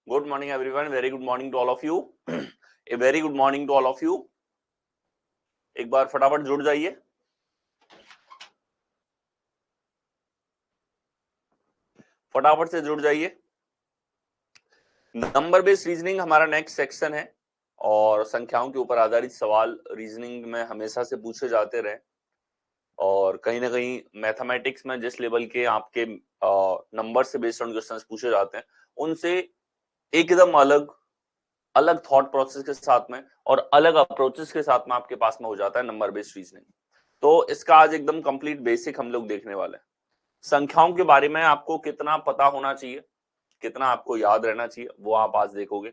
Good morning, everyone. Very good morning to all of you. A very good morning to all of you. एक बार फटाफट जुड़ जाइए. फटाफट से जुड़ जाइए. नंबर बेस्ड रीजनिंग हमारा नेक्स्ट सेक्शन है और संख्याओं के ऊपर आधारित सवाल रीजनिंग में हमेशा से पूछे जाते रहे और कहीं ना कहीं मैथमेटिक्स में जिस लेवल के आपके नंबर से बेस्ड ऑन क्वेश्चंस पूछे जाते हैं उनसे एकदम अलग अलग थॉट प्रोसेस के साथ में और अलग अप्रोचेस के साथ में आपके पास में हो जाता है नंबर बेस्ड रीजनिंग. तो इसका आज एकदम कंप्लीट बेसिक हम लोग देखने वाले हैं. संख्याओं के बारे में आपको कितना पता होना चाहिए, कितना आपको याद रहना चाहिए, वो आप आज देखोगे.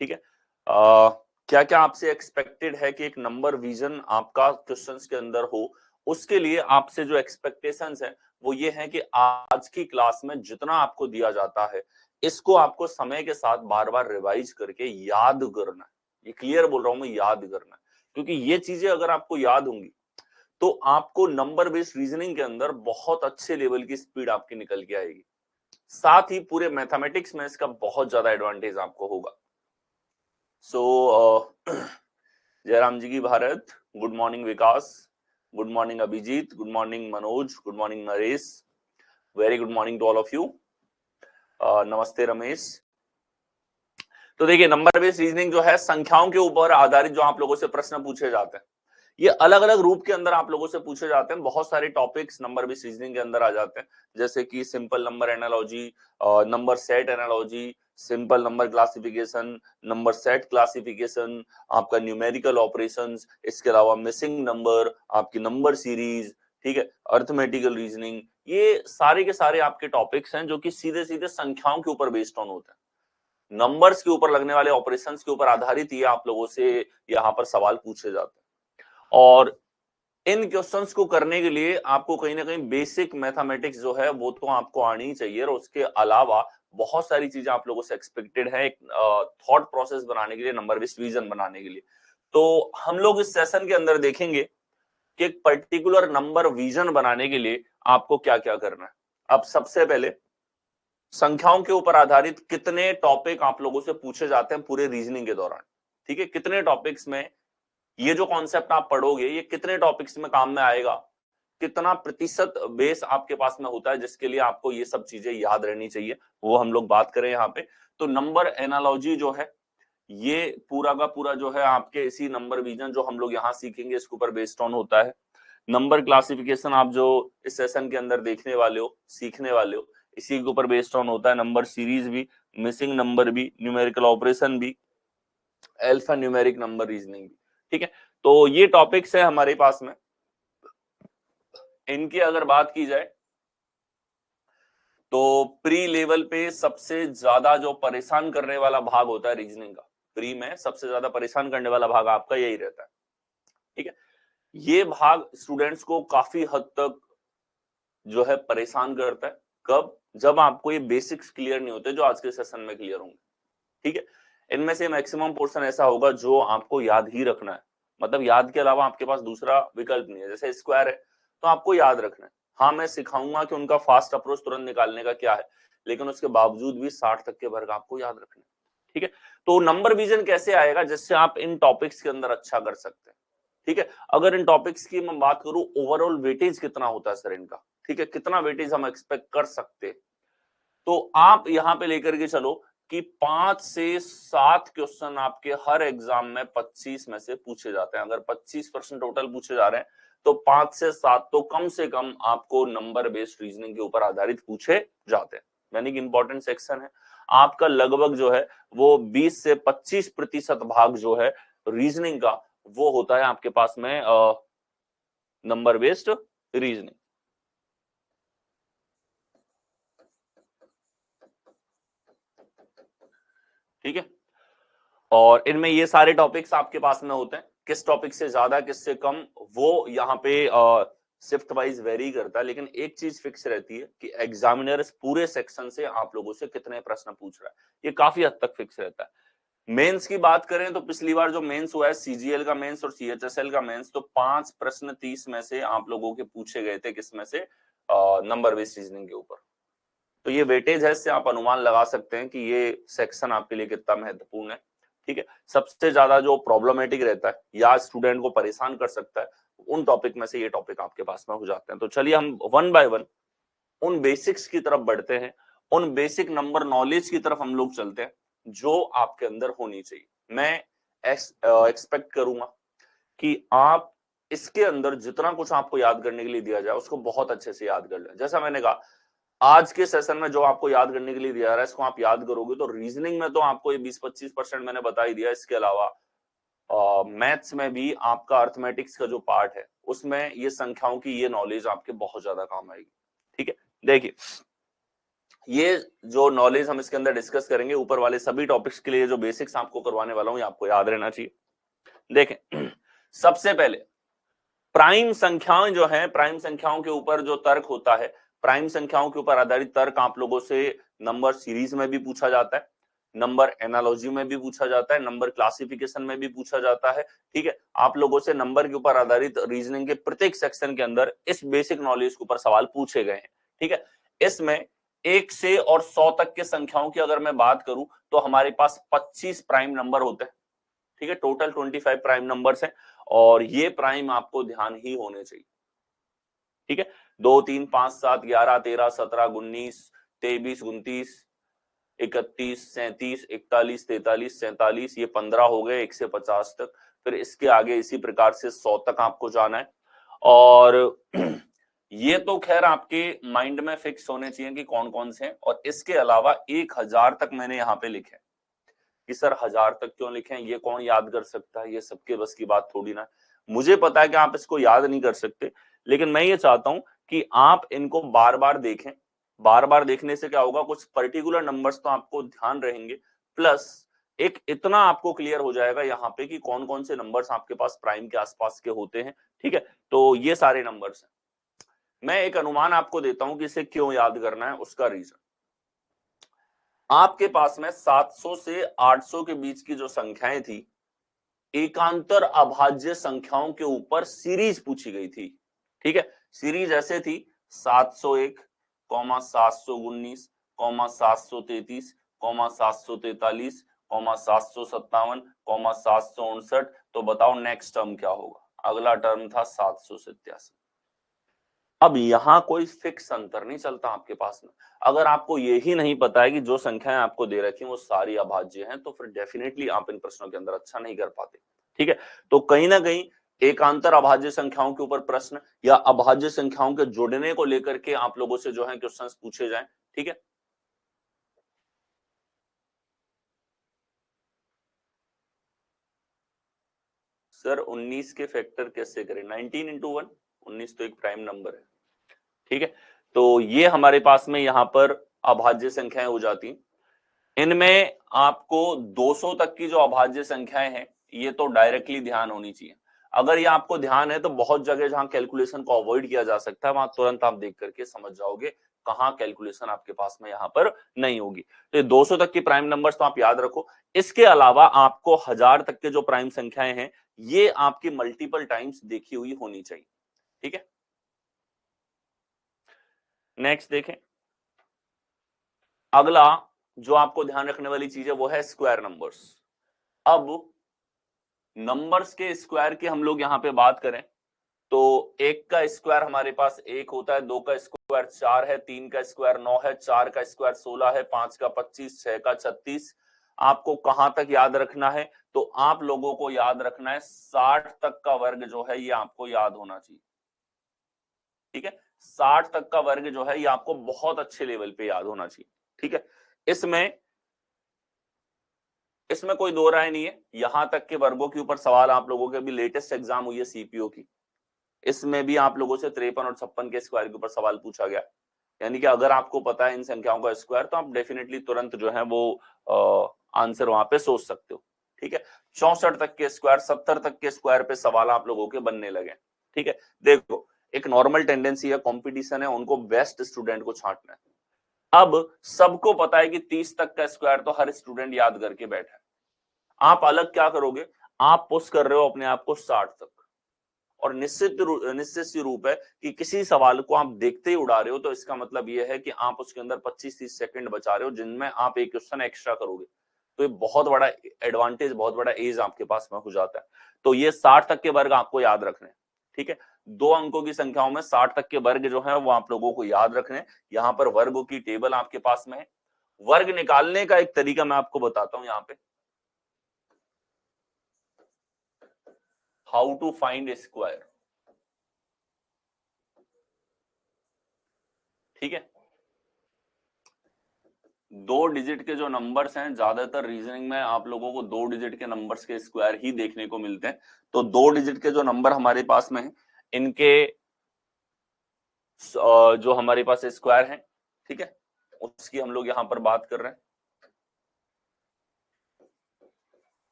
ठीक है. क्या क्या आपसे एक्सपेक्टेड है कि एक नंबर विजन आपका क्वेश्चंस के अंदर हो, उसके लिए आपसे जो एक्सपेक्टेशंस है वो ये है कि आज की क्लास में जितना आपको दिया जाता है इसको आपको समय के साथ बार बार रिवाइज करके याद करना है. ये क्लियर बोल रहा हूं मैं, याद करना है, क्योंकि ये चीजें अगर आपको याद होंगी तो आपको नंबर बेस्ड रीजनिंग के अंदर बहुत अच्छे लेवल की स्पीड आपकी निकल के आएगी. साथ ही पूरे मैथमेटिक्स में इसका बहुत ज्यादा एडवांटेज आपको होगा. सो जयराम जी की Bharat, good morning Vikas, good morning Abhijeet, good morning Manoj, good morning Naresh, very good morning to all of you. नमस्ते रमेश. तो देखिए नंबर बेस्ड रीजनिंग जो है संख्याओं के ऊपर आधारित जो आप लोगों से प्रश्न पूछे जाते हैं ये अलग अलग रूप के अंदर आप लोगों से पूछे जाते हैं. बहुत सारे टॉपिक्स नंबर बेस्ड रीजनिंग के अंदर आ जाते हैं जैसे कि simple number analogy, number set analogy, simple number classification, number set classification, आपका न्यूमेरिकल ऑपरेशंस, इसके अलावा मिसिंग नंबर, आपकी नंबर सीरीज, ठीक है, अर्थमेटिकल रीजनिंग. ये सारे के सारे आपके टॉपिक्स हैं जो कि सीधे सीधे संख्याओं के ऊपर बेस्ड ऑन होते हैं. नंबर्स के ऊपर लगने वाले ऑपरेशंस के ऊपर आधारित ये आप लोगों से यहाँ पर सवाल पूछे जाते हैं. और इन क्वेश्चंस को करने के लिए आपको कहीं ना कहीं बेसिक मैथमेटिक्स जो है वो तो आपको आनी ही चाहिए और उसके अलावा बहुत सारी चीजें आप लोगों से एक्सपेक्टेड है एक थॉट प्रोसेस बनाने के लिए, नंबर बेस्ड विजन बनाने के लिए. तो हम लोग इस सेशन के अंदर देखेंगे कि एक पर्टिकुलर नंबर विजन बनाने के लिए आपको क्या क्या करना है. अब सबसे पहले संख्याओं के ऊपर आधारित कितने टॉपिक आप लोगों से पूछे जाते हैं पूरे रीजनिंग के दौरान. ठीक है, कितने टॉपिक्स में ये जो कॉन्सेप्ट आप पढ़ोगे ये कितने टॉपिक्स में काम में आएगा, कितना प्रतिशत बेस आपके पास में होता है जिसके लिए आपको ये सब चीजें याद रहनी चाहिए, वो हम लोग बात करें यहाँ पे. तो नंबर एनालॉजी जो है ये पूरा का पूरा जो है आपके इसी नंबर विजन जो हम लोग यहाँ सीखेंगे इसके ऊपर बेस्ड ऑन होता है. नंबर क्लासिफिकेशन आप जो इस सेशन के अंदर देखने वाले हो, सीखने वाले हो, इसी के ऊपर बेस्ड ऑन होता है. नंबर सीरीज भी, मिसिंग नंबर भी, न्यूमेरिकल ऑपरेशन भी, अल्फा न्यूमेरिक नंबर रीजनिंग भी. ठीक है, तो ये टॉपिक्स है हमारे पास में. इनकी अगर बात की जाए तो प्री लेवल पे सबसे ज्यादा जो परेशान करने वाला भाग होता है रीजनिंग का, प्री में सबसे ज्यादा परेशान करने वाला भाग आपका यही रहता है. ठीक है, ये भाग स्टूडेंट्स को काफी हद तक जो है परेशान करता है. कब? जब आपको ये बेसिक्स क्लियर नहीं होते जो आज के सेशन में क्लियर होंगे. ठीक है, इनमें से मैक्सिमम पोर्शन ऐसा होगा जो आपको याद ही रखना है, मतलब याद के अलावा आपके पास दूसरा विकल्प नहीं है. जैसे स्क्वायर है तो आपको याद रखना है. हाँ, मैं सिखाऊंगा कि उनका फास्ट अप्रोच तुरंत निकालने का क्या है, लेकिन उसके बावजूद भी 60 तक के वर्ग आपको याद रखना है. ठीक है, तो नंबर विजन कैसे आएगा जिससे आप इन टॉपिक्स के अंदर अच्छा कर सकते हैं. ठीक है, अगर इन टॉपिक्स की मैं बात करूं ओवरऑल वेटेज कितना होता है सर इनका, ठीक है, कितना वेटेज हम एक्सपेक्ट कर सकते हैं, तो आप यहां पे लेकर के चलो कि 5 से 7 क्वेश्चन आपके हर एग्जाम में 25 में से पूछे जाते हैं. अगर 25% टोटल पूछे जा रहे हैं तो 5 से 7 तो कम से कम आपको नंबर बेस्ड रीजनिंग के ऊपर आधारित पूछे जाते हैं. यानी कि इंपॉर्टेंट सेक्शन है आपका. लगभग जो है वो 20 से 25% भाग जो है रीजनिंग का वो होता है आपके पास में नंबर बेस्ड रीजनिंग. ठीक है, और इनमें ये सारे टॉपिक्स आपके पास में होते हैं. किस टॉपिक से ज्यादा किससे कम वो यहाँ पे शिफ्ट वाइज वेरी करता है, लेकिन एक चीज फिक्स रहती है कि एग्जामिनर पूरे सेक्शन से आप लोगों से कितने प्रश्न पूछ रहा है, ये काफी हद तक फिक्स रहता है. मेंस की बात करें तो पिछली बार जो मेंस हुआ है सीजीएल का मेंस और सीएचएसएल का मेंस, तो 5 प्रश्न 30 में से आप लोगों के पूछे गए थे किसमें से, नंबर बेस्ड रीजनिंग के ऊपर. तो ये वेटेज है, इससे आप अनुमान लगा सकते हैं कि ये सेक्शन आपके लिए कितना महत्वपूर्ण है। ठीक है, सबसे ज्यादा जो प्रॉब्लमेटिक रहता है या स्टूडेंट को परेशान कर सकता है, उन टॉपिक में से ये टॉपिक आपके पास में हो जाते हैं। तो चलिए हम वन बाय वन उन बेसिक्स की तरफ बढ़ते हैं, उन बेसिक नंबर नॉलेज की तरफ हम लोग चलते हैं जो आपके अंदर होनी चाहिए। मैं एक्सपेक्ट करूंगा कि आप इसके अंदर जितना कुछ आपको याद करने के लिए दिया जाए उसको बहुत अच्छे से याद कर लें। जैसा मैंने कहा, आज के सेशन में जो आपको याद करने के लिए दिया जा रहा है, इसको आप याद करोगे तो रीजनिंग में तो आपको ये 20-25% मैंने बता ही दिया। इसके अलावा मैथ्स में भी आपका अर्थमेटिक्स का जो पार्ट है उसमें ये संख्याओं की ये नॉलेज आपके बहुत ज्यादा काम आएगी। ठीक है, देखिए ये जो नॉलेज हम इसके अंदर डिस्कस करेंगे, ऊपर वाले सभी टॉपिक्स के लिए जो बेसिक्स आपको करवाने वाला हूं, ये आपको याद रहना चाहिए। देखें, सबसे पहले प्राइम संख्याएं जो है, प्राइम संख्याओं के ऊपर जो तर्क होता है, प्राइम संख्याओं के ऊपर आधारित तर्क आप लोगों से नंबर सीरीज में भी पूछा जाता है, नंबर एनालॉजी में भी पूछा जाता है, नंबर क्लासिफिकेशन में भी पूछा जाता है। ठीक है, आप लोगों से नंबर के ऊपर आधारित रीजनिंग के प्रत्येक सेक्शन के अंदर इस बेसिक नॉलेज के ऊपर सवाल पूछे गए हैं। ठीक है, इसमें 1 से और 100 तक के संख्याओं की अगर मैं बात करूं तो हमारे पास 25 प्राइम नंबर होते हैं। ठीक है, टोटल 25 प्राइम नंबर्स हैं और ये प्राइम आपको ध्यान ही होने चाहिए। ठीक है, 2, 3, 5, 7, 11, 13, 17, 19, 23, 29, 31, 37, 41, 43, 47, ये 15 हो गए 1 से 50 तक। फिर इसके आगे इसी प्रकार से 100 तक आपको जाना है। और ये तो खैर आपके माइंड में फिक्स होने चाहिए कि कौन कौन से हैं। और इसके अलावा 1000 तक मैंने यहाँ पे लिखे कि सर 1000 तक क्यों लिखे हैं, ये कौन याद कर सकता है, ये सबके बस की बात थोड़ी ना। मुझे पता है कि आप इसको याद नहीं कर सकते, लेकिन मैं ये चाहता हूं कि आप इनको बार बार देखें। बार बार देखने से क्या होगा, कुछ पर्टिकुलर नंबर्स तो आपको ध्यान रहेंगे, प्लस एक इतना आपको क्लियर हो जाएगा यहाँ पे कि कौन कौन से नंबर्स आपके पास प्राइम के आसपास के होते हैं। ठीक है, तो ये सारे नंबर्स हैं। मैं एक अनुमान आपको देता हूं कि इसे क्यों याद करना है, उसका रीजन, आपके पास में 700 से 800 के बीच की जो संख्याएं थी, एकांतर अभाज्य संख्याओं के ऊपर सीरीज पूछी गई थी। ठीक है, सीरीज ऐसे थी 701, 719, 733, 743, 757, 759। तो बताओ नेक्स्ट टर्म क्या होगा? अगला टर्म था 787। अब यहां कोई फिक्स अंतर नहीं चलता आपके पास में। अगर आपको यही नहीं पता है कि जो संख्याएं आपको दे रखी हैं वो सारी अभाज्य हैं, तो फिर डेफिनेटली आप इन प्रश्नों के अंदर अच्छा नहीं कर पाते। ठीक है, तो कहीं ना कहीं एकांतर अभाज्य संख्याओं के ऊपर प्रश्न या अभाज्य संख्याओं के जोड़ने को लेकर के आप लोगों से जो है क्वेश्चंस पूछे जाएं। ठीक है, सर 19 के फैक्टर कैसे करें? 19 इंटू 1, 19 तो एक प्राइम नंबर है। ठीक है, तो ये हमारे पास में यहां पर अभाज्य संख्याएं हो जाती। इनमें आपको 200 तक की जो अभाज्य संख्याएं हैं ये तो डायरेक्टली ध्यान होनी चाहिए। अगर ये आपको ध्यान है तो बहुत जगह जहां कैलकुलेशन को अवॉइड किया जा सकता है वहां तुरंत आप देख करके समझ जाओगे कहां कैलकुलेशन आपके पास में यहां पर नहीं होगी। तो ये 200 तक की प्राइम नंबर्स तो आप याद रखो। इसके अलावा आपको 1000 तक के जो प्राइम संख्याएं हैं ये आपकी मल्टीपल टाइम्स देखी हुई होनी चाहिए। ठीक है, नेक्स्ट देखें, अगला जो आपको ध्यान रखने वाली चीज है वो है स्क्वायर नंबर्स। अब नंबर्स के स्क्वायर की हम लोग यहां पे बात करें तो 1 का स्क्वायर हमारे पास 1 होता है, 2 का स्क्वायर 4 है, 3 का स्क्वायर 9 है, 4 का स्क्वायर 16 है, 5 का 25, 6 का 36। आपको कहां तक याद रखना है? तो आप लोगों को याद रखना है 60 तक का वर्ग जो है ये आपको याद होना चाहिए। ठीक है, 60 तक का वर्ग जो है ये आपको बहुत अच्छे लेवल पे याद होना चाहिए। ठीक है, इसमें इसमें कोई दो राय नहीं है। यहां तक के वर्गों के ऊपर सवाल आप लोगों के अभी लेटेस्ट एग्जाम हुई है सीपीओ की, इसमें भी आप लोगों से 53 और 56 के स्क्वायर के ऊपर सवाल पूछा गया। यानी कि अगर आपको पता है इन संख्याओं का स्क्वायर तो आप डेफिनेटली तुरंत जो है वो आंसर वहां पे सोच सकते हो। ठीक है, 64 तक के स्क्वायर, 70 तक के स्क्वायर पे सवाल आप लोगों के बनने लगे। ठीक है, देखो एक नॉर्मल टेंडेंसी है, कंपटीशन है, उनको बेस्ट स्टूडेंट को छांटना है। अब सबको पता है कि 30 तक का स्क्वायर तो हर स्टूडेंट याद करके बैठा है। आप अलग क्या करोगे, आप पुश कर रहे हो अपने आप को 60 तक, और निश्चित सी रूप है कि किसी सवाल को आप देखते ही उड़ा रहे हो तो इसका मतलब यह है कि आप उसके अंदर 25-30 सेकंड बचा रहे हो जिनमें आप एक क्वेश्चन एक्स्ट्रा करोगे। तो ये बहुत बड़ा एडवांटेज, बहुत बड़ा एज आपके पास में हो जाता है। तो ये 60 तक के वर्ग आपको याद रखने हैं, ठीक है। 2 अंकों की संख्याओं में 60 तक के वर्ग जो है वो आप लोगों को याद रखने हैं। यहाँ पर वर्गों की टेबल आपके पास में है। वर्ग निकालने का एक तरीका मैं आपको बताता हूं यहाँ पे, हाउ टू फाइंड स्क्वायर, ठीक है। 2 डिजिट के जो नंबर्स हैं, ज्यादातर रीजनिंग में आप लोगों को 2 डिजिट के नंबर्स के स्क्वायर ही देखने को मिलते हैं। तो 2 डिजिट के जो नंबर हमारे पास में है, इनके जो हमारे पास स्क्वायर है, ठीक है, उसकी हम लोग यहां पर बात कर रहे हैं।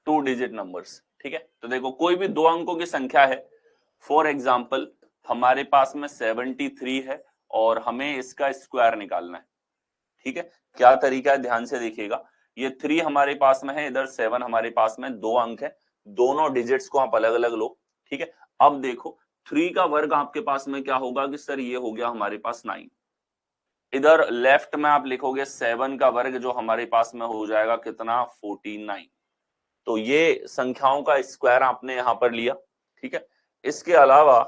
2 डिजिट नंबर्स, ठीक है। तो देखो कोई भी 2 अंकों की संख्या है, फॉर एग्जाम्पल हमारे पास में 73 है और हमें इसका स्क्वायर निकालना है, ठीक है। क्या तरीका है, ध्यान से देखिएगा। ये 3 हमारे पास में है, इधर 7 हमारे पास में, 2 अंक है, दोनों डिजिट्स को आप अलग अलग लो, ठीक है। अब देखो 3 का वर्ग आपके पास में क्या होगा कि सर ये हो गया हमारे पास 9। इधर लेफ्ट में आप लिखोगे 7 का वर्ग जो हमारे पास में हो जाएगा कितना, 49। तो ये संख्याओं का स्क्वायर आपने यहां पर लिया, ठीक है। इसके अलावा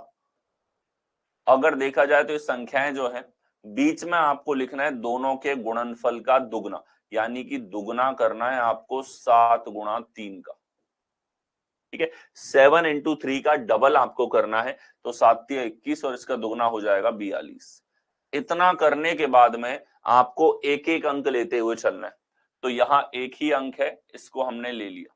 अगर देखा जाए तो ये संख्याएं जो है, बीच में आपको लिखना है दोनों के गुणनफल का दुगना, यानी कि दुगना करना है आपको 7 गुणा 3 का, ठीक है। 7 इंटू 3 का डबल आपको करना है, तो 7 3 21 और इसका दुगना हो जाएगा 42। इतना करने के बाद में आपको एक एक अंक लेते हुए चलना है। तो यहाँ एक ही अंक है, इसको हमने ले लिया,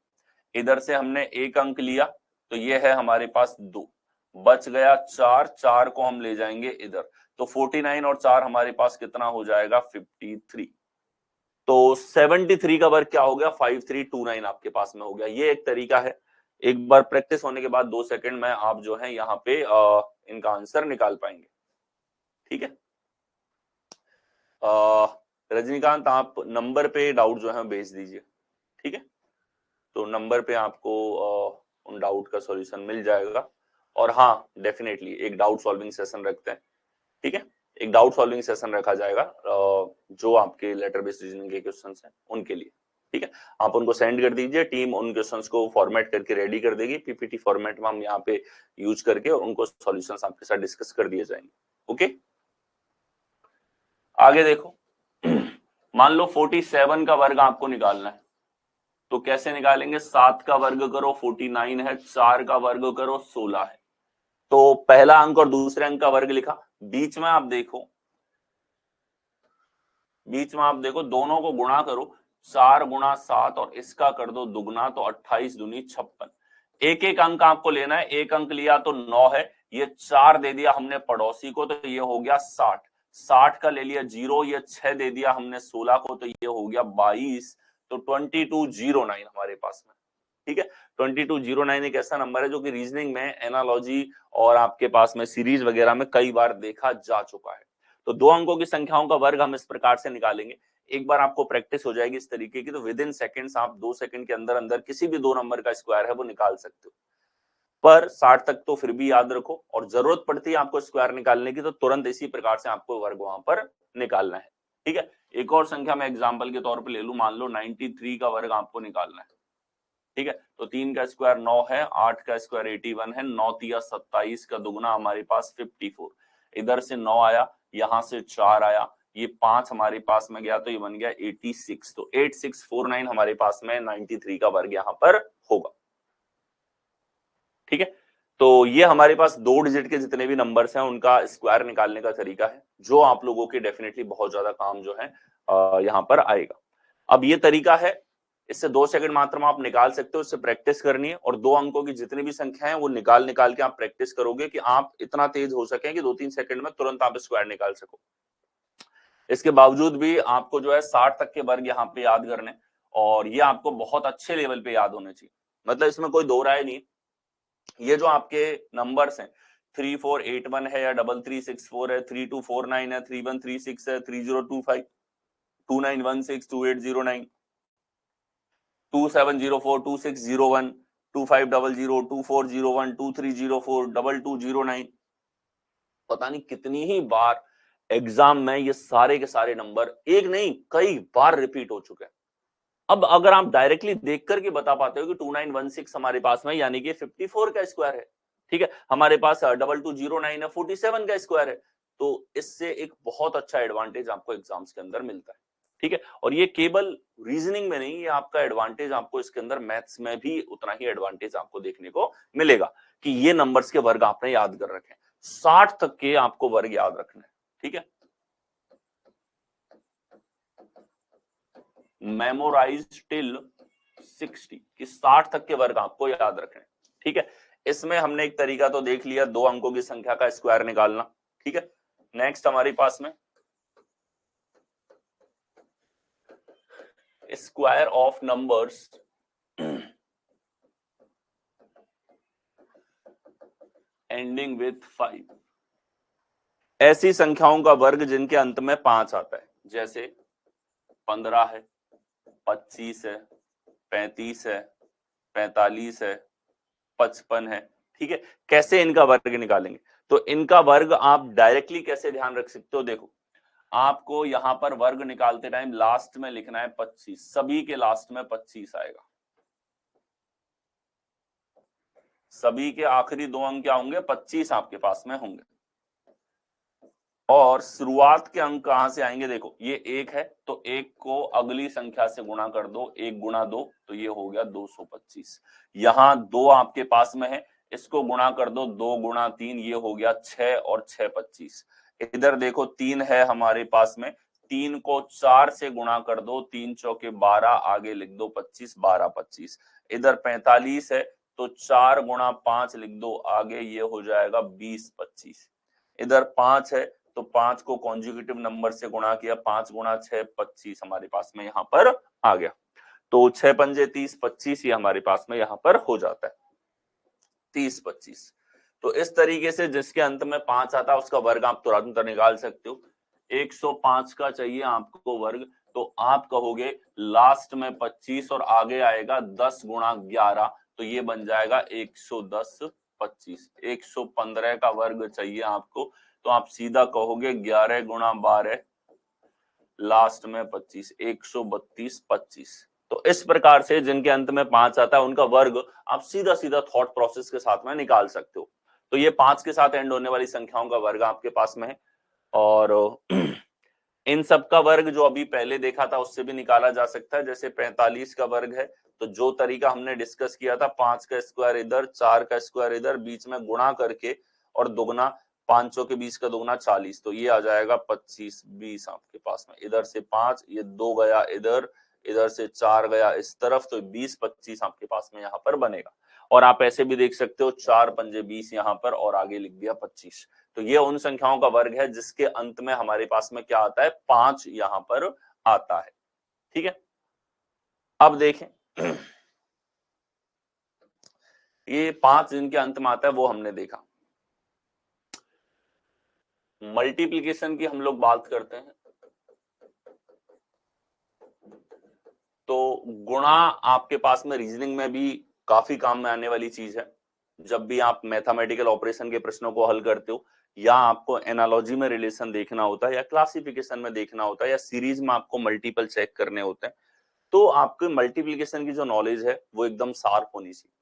इधर से हमने एक अंक लिया, तो ये है हमारे पास 2, बच गया 4, 4 को हम ले जाएंगे इधर, तो 49 और 4 हमारे पास कितना हो जाएगा, 53। तो 73 का वर्ग क्या हो गया, 5329 आपके पास में हो गया। ये एक तरीका है। एक बार प्रैक्टिस होने के बाद 2 सेकंड में आप जो है यहाँ पे इनका आंसर निकाल पाएंगे, ठीक है। रजनीकांत आप नंबर पे डाउट जो है भेज दीजिए, ठीक है। तो नंबर पे आपको उन डाउट का सॉल्यूशन मिल जाएगा। और हाँ, डेफिनेटली एक डाउट सॉल्विंग सेशन रखते हैं, ठीक है। एक डाउट सॉल्विंग सेशन रखा जाएगा जो आपके लेटर बेस्ड रीजनिंग के क्वेश्चंस हैं उनके लिए, ठीक है। आप उनको सेंड कर दीजिए, टीम उन क्वेश्चंस को फॉर्मेट करके रेडी कर देगी, पीपीटी फॉर्मेट में हम यहाँ पे यूज करके उनको सॉल्यूशंस आपके साथ डिस्कस कर दिए जाएंगे, ओके। आगे देखो, मान लो 47 का वर्ग आपको निकालना है, तो कैसे निकालेंगे, 7 का वर्ग करो 49 है, 4 का वर्ग करो 16 है। तो पहला अंक और दूसरे अंक का वर्ग लिखा, बीच में आप देखो, दोनों को गुणा करो, 4 गुणा 7 और इसका कर दो दुगना, तो 28 दूनी 56। एक एक अंक आपको लेना है, एक अंक लिया तो 9 है, ये 4 दे दिया हमने पड़ोसी को, तो ये हो गया 60। 60 का ले लिया 0, ये 6 दे दिया हमने 16 को, तो ये हो गया 22। तो 2209 हमारे पास में, ठीक है। 2209 एक ऐसा नंबर है जो कि रीजनिंग में एनालॉजी और आपके पास में सीरीज वगैरह में कई बार देखा जा चुका है। तो 2 अंकों की संख्याओं का वर्ग हम इस प्रकार से निकालेंगे। एक बार आपको प्रैक्टिस हो जाएगी इस तरीके की, तो विद इन सेकेंड्स आप 2 सेकंड के अंदर अंदर किसी भी 2 नंबर का स्क्वायर है वो निकाल सकते हो। पर 60 तक तो फिर भी याद रखो, और जरूरत पड़ती है आपको स्क्वायर निकालने की तो तुरंत इसी प्रकार से आपको वर्ग वहां पर निकालना है, ठीक है। एक और संख्या मैं एग्जाम्पल के तौर पर ले लू, मान लो 93 का वर्ग आपको निकालना है, ठीक है। तो 3 का स्क्वायर 9 है, 8 का स्क्वायर 81 है, 9 तिया 27 का दुगना हमारे पास 54। इधर से 9 आया, यहां से 4 आया, ये 5 हमारे पास में गया, तो ये बन गया 86। तो 8649 हमारे पास में 93 का वर्ग यहां पर होगा, ठीक है। तो ये हमारे पास 2 डिजिट के जितने भी नंबर्स हैं उनका स्क्वायर निकालने का तरीका है, जो आप लोगों के डेफिनेटली बहुत ज्यादा काम जो है यहां पर आएगा। अब ये तरीका है, इससे 2 सेकंड मात्र में आप निकाल सकते हो, इससे प्रैक्टिस करनी है, और 2 अंकों की जितनी भी संख्या है वो निकाल निकाल के आप प्रैक्टिस करोगे कि आप इतना तेज हो सके कि 2-3 सेकंड में तुरंत आप स्क्वायर निकाल सको। इसके बावजूद भी आपको जो है 60 तक के वर्ग यहाँ पे याद करने, और ये आपको बहुत अच्छे लेवल पे याद होने चाहिए, मतलब इसमें कोई दो राय नहीं। ये जो आपके नंबर्स हैं 3481 है या 3364 है, 3249 है, 3136 है, 3025, 2916, 2809, 2704, 2601, 2500, 2401, 2304, 2209, पता नहीं कितनी ही बार एग्जाम में ये सारे के सारे नंबर एक नहीं कई बार रिपीट हो चुके हैं। अब अगर आप डायरेक्टली देख करके बता पाते हो कि 2916 हमारे पास में यानी कि 54 का स्क्वायर है, ठीक है, हमारे पास 2209 है 47 का स्क्वायर है, तो इससे एक बहुत अच्छा एडवांटेज आपको एग्जाम्स के अंदर मिलता है, ठीक है। और ये केवल रीजनिंग में नहीं, ये आपका एडवांटेज आपको इसके अंदर मैथ्स में भी उतना ही एडवांटेज आपको देखने को मिलेगा कि ये नंबर्स के वर्ग आपने याद कर रखे हैं, 60 तक के आपको वर्ग याद रखने हैं, ठीक है। मेमोराइज टिल 60 कि 60 तक के वर्ग आपको याद रखने, ठीक है। इसमें हमने एक तरीका तो देख लिया, 2 अंकों की संख्या का स्क्वायर निकालना, ठीक है। नेक्स्ट हमारे पास में square of numbers ending with 5, ऐसी संख्याओं का वर्ग जिनके अंत में 5 आता है, जैसे 15 है, 25 है, 35 है, 45 है, 55 है, ठीक है। कैसे इनका वर्ग निकालेंगे, तो इनका वर्ग आप डायरेक्टली कैसे ध्यान रख सकते हो, देखो आपको यहां पर वर्ग निकालते टाइम लास्ट में लिखना है 25, सभी के लास्ट में 25 आएगा, सभी के आखिरी 2 अंक क्या होंगे, 25 आपके पास में होंगे। और शुरुआत के अंक कहां से आएंगे, देखो ये 1 है तो 1 को अगली संख्या से गुणा कर दो, 1 गुणा 2 तो ये हो गया 225। यहां 2 आपके पास में है, इसको गुणा कर दो, 2 गुणा 3 ये हो गया 6 और 6 25। इधर देखो 3 है हमारे पास में, 3 को 4 से गुणा कर दो, 3 चौके 12, आगे लिख दो 25, 12 25। इधर 45 है तो 4 गुणा 5 लिख दो, आगे ये हो जाएगा 20 25। इधर 5 है तो 5 को कॉन्जुगेटिव नंबर से गुणा किया, 5 गुणा 6 25 हमारे पास में यहां पर आ गया, तो 6 पंजे 30, 25 ये हमारे पास में यहां पर हो जाता है 30 25। तो इस तरीके से जिसके अंत में 5 आता है उसका वर्ग आप तुरंत निकाल सकते हो। 105 का चाहिए आपको वर्ग, तो आप कहोगे लास्ट में 25 और आगे आएगा 10 गुणा 11, तो ये बन जाएगा 110 25। 115 का वर्ग चाहिए आपको, तो आप सीधा कहोगे 11 गुणा 12 लास्ट में 25, 132 25। तो इस प्रकार से जिनके अंत में 5 आता है उनका वर्ग आप सीधा सीधा थॉट प्रोसेस के साथ में निकाल सकते हो। तो ये 5 के साथ एंड होने वाली संख्याओं का वर्ग आपके पास में है, और इन सब का वर्ग जो अभी पहले देखा था उससे भी निकाला जा सकता है। जैसे 45 का वर्ग है, तो जो तरीका हमने डिस्कस किया था, 5 का स्क्वायर इधर, 4 का स्क्वायर इधर, बीच में गुणा करके और दुगना, 5 के 20 का दुगना 40, तो ये आ जाएगा 25 20 आपके पास में। इधर से 5, ये 2 गया इधर, इधर से 4 गया इस तरफ, तो 20 25 आपके पास में यहाँ पर बनेगा। और आप ऐसे भी देख सकते हो 4 पंजे 20 यहाँ पर और आगे लिख दिया 25। तो ये उन संख्याओं का वर्ग है जिसके अंत में हमारे पास में क्या आता है, 5 यहां पर आता है, ठीक है। अब देखें ये 5 जिनके अंत में आता है वो हमने देखा। मल्टीप्लिकेशन की हम लोग बात करते हैं, तो गुणा आपके पास में रीजनिंग में भी काफी काम में आने वाली चीज है। जब भी आप मैथमेटिकल ऑपरेशन के प्रश्नों को हल करते हो, या आपको एनालॉजी में रिलेशन देखना होता है, या क्लासिफिकेशन में देखना होता है, या सीरीज में आपको मल्टीपल चेक करने होते हैं, तो आपके मल्टीप्लिकेशन की जो नॉलेज है वो एकदम शार्प होनी चाहिए।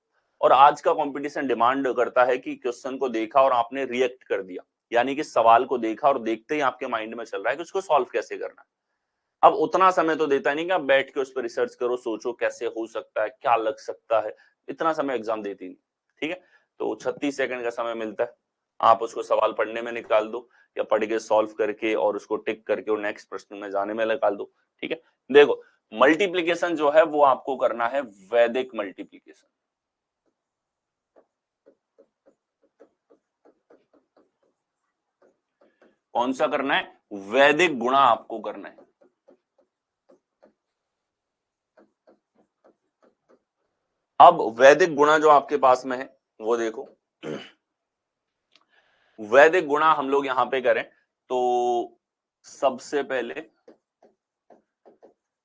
और आज का कंपटीशन डिमांड करता है कि क्वेश्चन को देखा और आपने रिएक्ट कर दिया, यानी कि सवाल को देखा और देखते ही आपके माइंड में चल रहा है कि उसको सॉल्व कैसे करना है। अब उतना समय तो देता नहीं कि आप बैठ के उस पर रिसर्च करो, सोचो कैसे हो सकता है, क्या लग सकता है, इतना समय एग्जाम देती नहीं, ठीक है। तो 36 सेकंड का समय मिलता है, आप उसको सवाल पढ़ने में निकाल दो, या पढ़ के सॉल्व करके और उसको टिक करके और नेक्स्ट प्रश्न में जाने में निकाल दो, ठीक है। देखो मल्टीप्लीकेशन जो है वो आपको करना है वैदिक मल्टीप्लीकेशन। कौन सा करना है, वैदिक गुणा आपको करना है। अब वैदिक गुणा जो आपके पास में है वो देखो, वैदिक गुणा हम लोग यहां पे करें तो सबसे पहले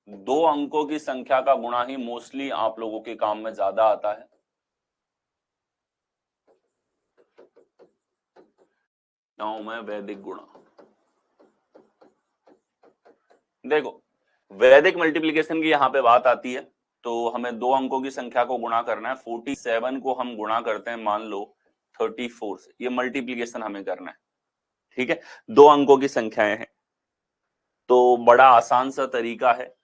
2 अंकों की संख्या का गुणा ही मोस्टली आप लोगों के काम में ज्यादा आता है। संख्याओं में वैदिक गुणा। देखो वैदिक मल्टीप्लिकेशन की यहाँ पे बात आती है तो हमें दो अंकों की संख्या को गुणा करना है। 47 को हम गुणा करते हैं मान लो 34 से, ये मल्टीप्लिकेशन हमें करना है। ठीक है, दो अंकों की संख्याएं हैं तो बड़ा आसान सा तरीका है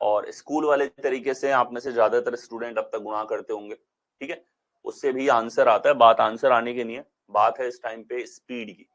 और स्कूल वाले तरीके से आप में से ज्यादातर स्टूडेंट अब तक गुणा करते होंगे। ठीक है, उससे भी आंसर आता है। बात आंसर आने की नहीं है, बात है इस टाइम पे स्पीड की।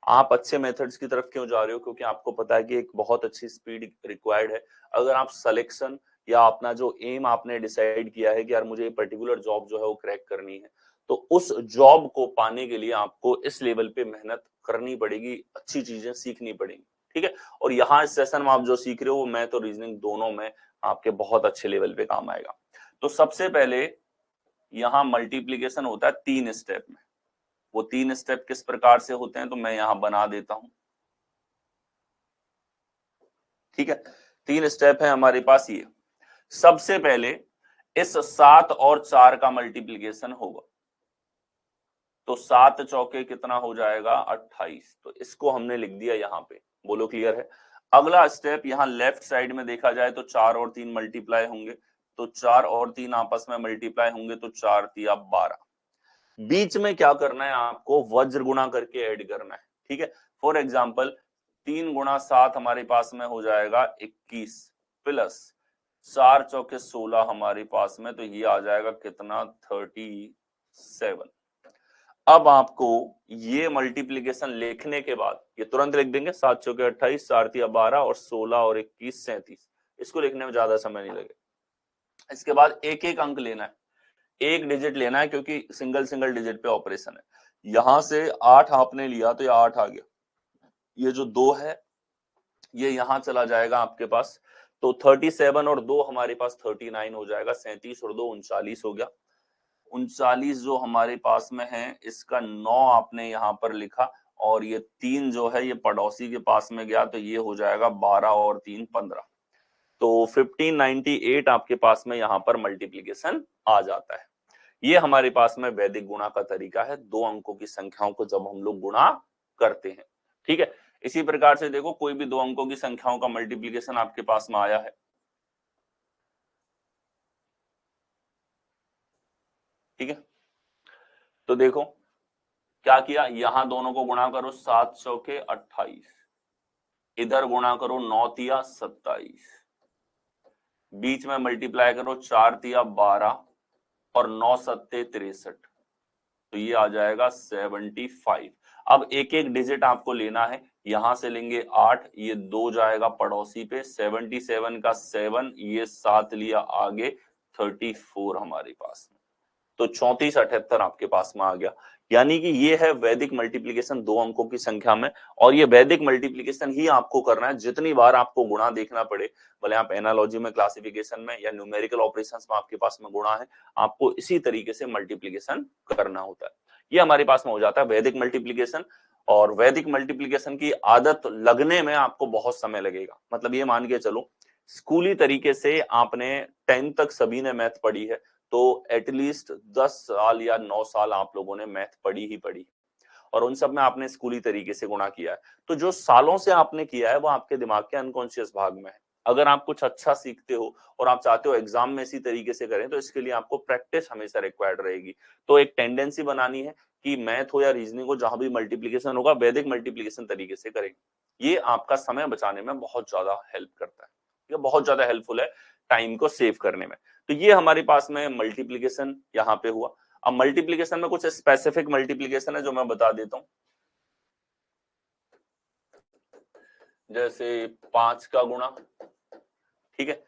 आप अच्छे मेथड्स की तरफ क्यों जा रहे हो? क्योंकि आपको पता है कि एक बहुत अच्छी स्पीड रिक्वायर्ड है। अगर आप सिलेक्शन या अपना जो एम आपने डिसाइड किया है कि यार मुझे ये पर्टिकुलर जॉब जो है वो क्रैक करनी है, तो उस जॉब को पाने के लिए आपको इस लेवल पे मेहनत करनी पड़ेगी, अच्छी चीजें सीखनी पड़ेंगी। ठीक है, और यहाँ इस सेशन में आप जो सीख रहे हो वो मैथ और रीजनिंग दोनों में आपके बहुत अच्छे लेवल पे काम आएगा। तो सबसे पहले यहाँ मल्टीप्लीकेशन होता है 3 स्टेप में। वो 3 स्टेप किस प्रकार से होते हैं तो मैं यहां बना देता हूं। ठीक है, 3 स्टेप है हमारे पास। ये सबसे पहले इस 7 और 4 का मल्टीप्लीकेशन होगा तो 7 चौके कितना हो जाएगा 28। तो इसको हमने लिख दिया यहां पे। बोलो क्लियर है? अगला स्टेप यहाँ लेफ्ट साइड में देखा जाए तो 4 और 3 मल्टीप्लाई होंगे तो 4 और 3 आपस में मल्टीप्लाई होंगे तो 4 तिया 12। बीच में क्या करना है आपको? वज्र गुणा करके ऐड करना है। ठीक है, फॉर एग्जाम्पल 3 गुणा 7 हमारे पास में हो जाएगा 21 प्लस 4 चौके 16 हमारे पास में, तो ये आ जाएगा कितना 37। अब आपको ये मल्टीप्लीकेशन लिखने के बाद ये तुरंत लिख देंगे 7 चौके 28, 4 तिया 12 और 16 और 21 37। इसको लिखने में ज्यादा समय नहीं लगेगा। इसके बाद एक एक अंक लेना है, एक डिजिट लेना है क्योंकि सिंगल सिंगल डिजिट पे ऑपरेशन है। यहां से 8 आपने लिया तो ये 8 आ गया, ये जो 2 है ये यहां चला जाएगा आपके पास, तो 37 और 2 हमारे पास 39 हो जाएगा। 37 और 2 39 हो गया। 39 जो हमारे पास में है इसका 9 आपने यहां पर लिखा और ये 3 जो है ये पड़ोसी के पास में गया तो ये हो जाएगा 12 और 3 15। तो 1598 आपके पास में यहां पर मल्टीप्लीकेशन आ जाता है। ये हमारे पास में वैदिक गुणा का तरीका है, दो अंकों की संख्याओं को जब हम लोग गुणा करते हैं। ठीक है, इसी प्रकार से देखो कोई भी दो अंकों की संख्याओं का मल्टीप्लीकेशन आपके पास में आया है। ठीक है, तो देखो क्या किया, यहां दोनों को गुणा करो 7 चौके 28, इधर गुणा करो 9 तिया 27, बीच में मल्टीप्लाई करो 4 तिया 12 और 9 सत्ते 63, तो ये आ जाएगा 75। अब एक एक डिजिट आपको लेना है, यहां से लेंगे 8, ये 2 जाएगा पड़ोसी पे, 77 का 7, ये 7 लिया आगे, 34 हमारे पास में, तो 34 78 आपके पास में आ गया। यानी कि ये है वैदिक मल्टीप्लिकेशन दो अंकों की संख्या में। और ये वैदिक मल्टीप्लिकेशन ही आपको करना है, जितनी बार आपको गुणा देखना पड़े, भले आप एनालॉजी में, क्लासिफिकेशन में या न्यूमेरिकल ऑपरेशंस में आपके पास में गुणा है, आपको इसी तरीके से मल्टीप्लिकेशन करना होता है। ये हमारे पास में हो जाता है वैदिक मल्टीप्लिकेशन। और वैदिक मल्टीप्लिकेशन की आदत लगने में आपको बहुत समय लगेगा। मतलब ये मान के चलो स्कूली तरीके से आपने 10 तक सभी ने मैथ पढ़ी है तो एटलीस्ट 10 साल या 9 साल आप लोगों ने मैथ पढ़ी ही पढ़ी, और उन सब में आपने स्कूली तरीके से गुणा किया है। तो जो सालों से आपने किया है वो आपके दिमाग के अनकॉन्शियस भाग में है। अगर आप कुछ अच्छा सीखते हो और आप चाहते हो एग्जाम में इसी तरीके से करें तो इसके लिए आपको प्रैक्टिस हमेशा रिक्वायर्ड रहेगी। तो एक टेंडेंसी बनानी है कि मैथ हो या रीजनिंग हो, जहां भी मल्टीप्लीकेशन होगा वैदिक मल्टीप्लीकेशन तरीके से करें। ये आपका समय बचाने में बहुत ज्यादा हेल्प करता है, ये बहुत ज्यादा हेल्पफुल है टाइम को सेव करने में। तो ये हमारे पास में मल्टीप्लीकेशन यहाँ पे हुआ। अब मल्टीप्लीकेशन में कुछ स्पेसिफिक मल्टीप्लीकेशन है जो मैं बता देता हूं, जैसे 5 का गुणा। ठीक है,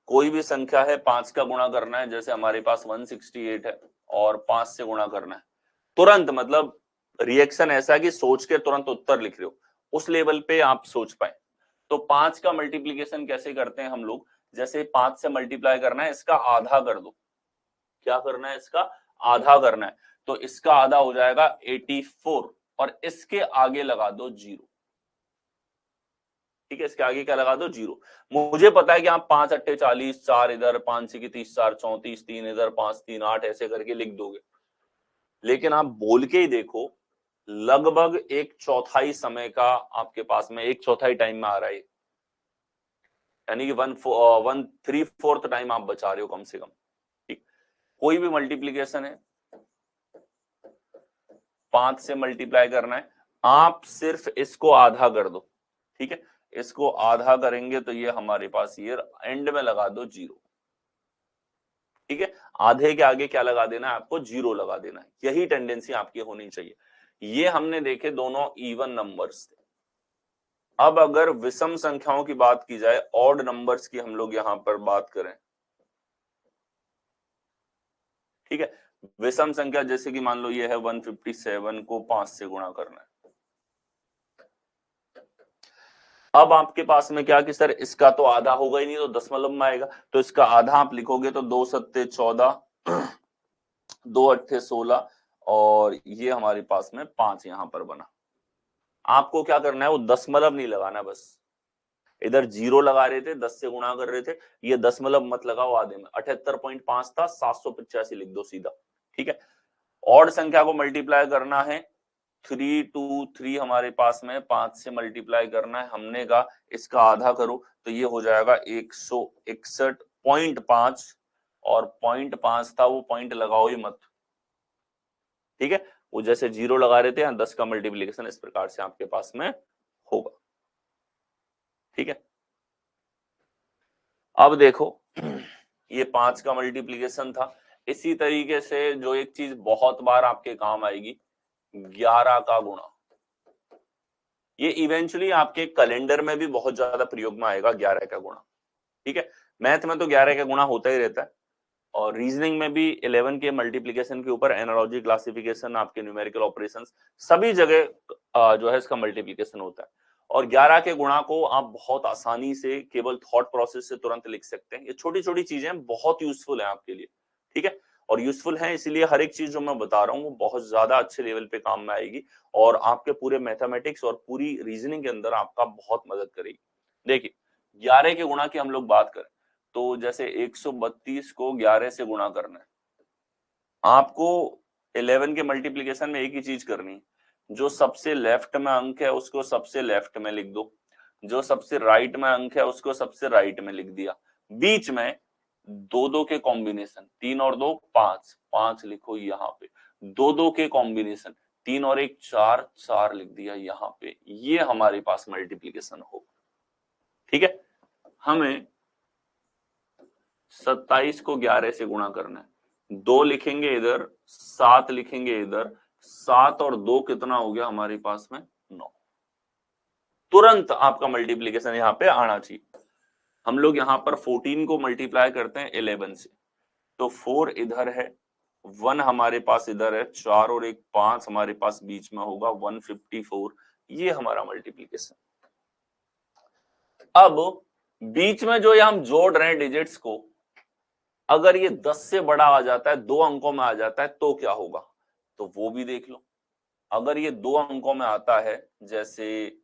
कोई भी संख्या है 5 का गुणा करना है, जैसे हमारे पास 168 है और 5 से गुणा करना है तुरंत, मतलब रिएक्शन ऐसा है कि सोच के तुरंत उत्तर लिख रहे हो, उस लेवल पे आप सोच पाए। तो 5 का मल्टीप्लीकेशन कैसे करते हैं हम लोग? जैसे 5 से मल्टीप्लाई करना है, इसका आधा कर दो। क्या करना है? इसका आधा करना है, तो इसका आधा हो जाएगा 84 और इसके आगे लगा दो 0। ठीक है, इसके आगे क्या लगा दो? 0। मुझे पता है कि आप 5 अट्ठे 40, 4 इधर, 5 से 30, 4 34, 3 इधर, 5 3 8 ऐसे करके लिख दोगे, लेकिन आप बोल के ही देखो लगभग 1/4 समय का आपके पास में 1/4 टाइम में आ रहा है, यानी कि 1/3 टाइम आप बचा रहे हो कम से कम। ठीक, कोई भी मल्टीप्लीकेशन है 5 से मल्टीप्लाई करना है, आप सिर्फ इसको आधा कर दो। ठीक है, इसको आधा करेंगे तो ये हमारे पास ये एंड में लगा दो 0। ठीक है, आधे के आगे क्या लगा देना है आपको, 0 लगा देना है। यही टेंडेंसी आपकी होनी चाहिए। ये हमने देखे दोनों इवन नंबर्स थे। अब अगर विषम संख्याओं की बात की जाए, ऑड नंबर्स की हम लोग यहां पर बात करें, ठीक है, विषम संख्या जैसे कि मान लो ये है 157 को 5 से गुणा करना है। अब आपके पास में क्या कि सर इसका तो आधा होगा ही नहीं, तो दशमलव में आएगा, तो इसका आधा आप लिखोगे तो 2 सत्ते 14, 2 अट्ठे 16, और ये हमारे पास में 5 यहां पर बना। आपको क्या करना है, वो दशमलव नहीं लगाना, बस इधर 0 लगा रहे थे, 10 से गुणा कर रहे थे, ये दशमलव मत लगाओ आधे में। 78.5 था, 785 लिख दो सीधा। ठीक है, ऑड संख्या को मल्टीप्लाई करना है, 323 हमारे पास में 5 से मल्टीप्लाई करना है। हमने कहा इसका आधा करो तो ये हो जाएगा 161.5, और 0.5 था वो पॉइंट लगाओ ही मत। ठीक है, वो जैसे 0 लगा रहे थे, 10 का मल्टीप्लीकेशन इस प्रकार से आपके पास में होगा। ठीक है, अब देखो ये 5 का मल्टीप्लीकेशन था। इसी तरीके से जो एक चीज बहुत बार आपके काम आएगी, 11 का गुणा। ये इवेंचुअली आपके कैलेंडर में भी बहुत ज्यादा प्रयोग में आएगा, 11 का गुणा। ठीक है, मैथ में तो 11 का गुणा होता ही रहता है, और रीजनिंग में भी 11 के मल्टीप्लीकेशन के ऊपर एनालॉजी, क्लासिफिकेशन, आपके न्यूमेरिकल ऑपरेशंस, सभी जगह जो है इसका मल्टीप्लीकेशन होता है। और 11 के गुणा को आप बहुत आसानी से केवल थॉट प्रोसेस से तुरंत लिख सकते हैं। ये छोटी छोटी चीजें बहुत यूजफुल है आपके लिए। ठीक है, और यूजफुल है इसलिए हर एक चीज जो मैं बता रहा हूँ वो बहुत ज्यादा अच्छे लेवल पे काम में आएगी, और आपके पूरे मैथमेटिक्स और पूरी रीजनिंग के अंदर आपका बहुत मदद करेगी। देखिए 11 के गुणा की हम लोग बात करें तो जैसे 132 को 11 से गुणा करना है, आपको 11 के मल्टीप्लीकेशन में एक ही चीज करनी है, जो सबसे लेफ्ट में अंक है उसको सबसे लेफ्ट में लिख दो, जो सबसे राइट में अंक है उसको सबसे राइट में लिख दिया, बीच में दो दो के कॉम्बिनेशन, 3 और 2 5, 5 लिखो यहाँ पे, दो दो के कॉम्बिनेशन 3 और 1 4, 4 लिख दिया यहाँ पे, ये हमारे पास मल्टीप्लीकेशन हो। ठीक है, हमें 27 को 11 से गुणा करना है, 2 लिखेंगे इधर, 7 लिखेंगे इधर, 7 और 2 कितना हो गया हमारे पास में 9। तुरंत आपका मल्टीप्लीकेशन यहाँ पे आना चाहिए। हम लोग यहाँ पर 14 को मल्टीप्लाई करते हैं 11 से, तो 4 इधर है, 1 हमारे पास इधर है, 4 और 1 5 हमारे पास बीच में होगा, 154, ये हमारा मल्टीप्लीकेशन। अब बीच में जो ये हम जोड़ रहे हैं डिजिट्स को, अगर ये 10 से बड़ा आ जाता है, 2 अंकों में आ जाता है, तो क्या होगा, तो वो भी देख लो। अगर ये 2 अंकों में आता है, जैसे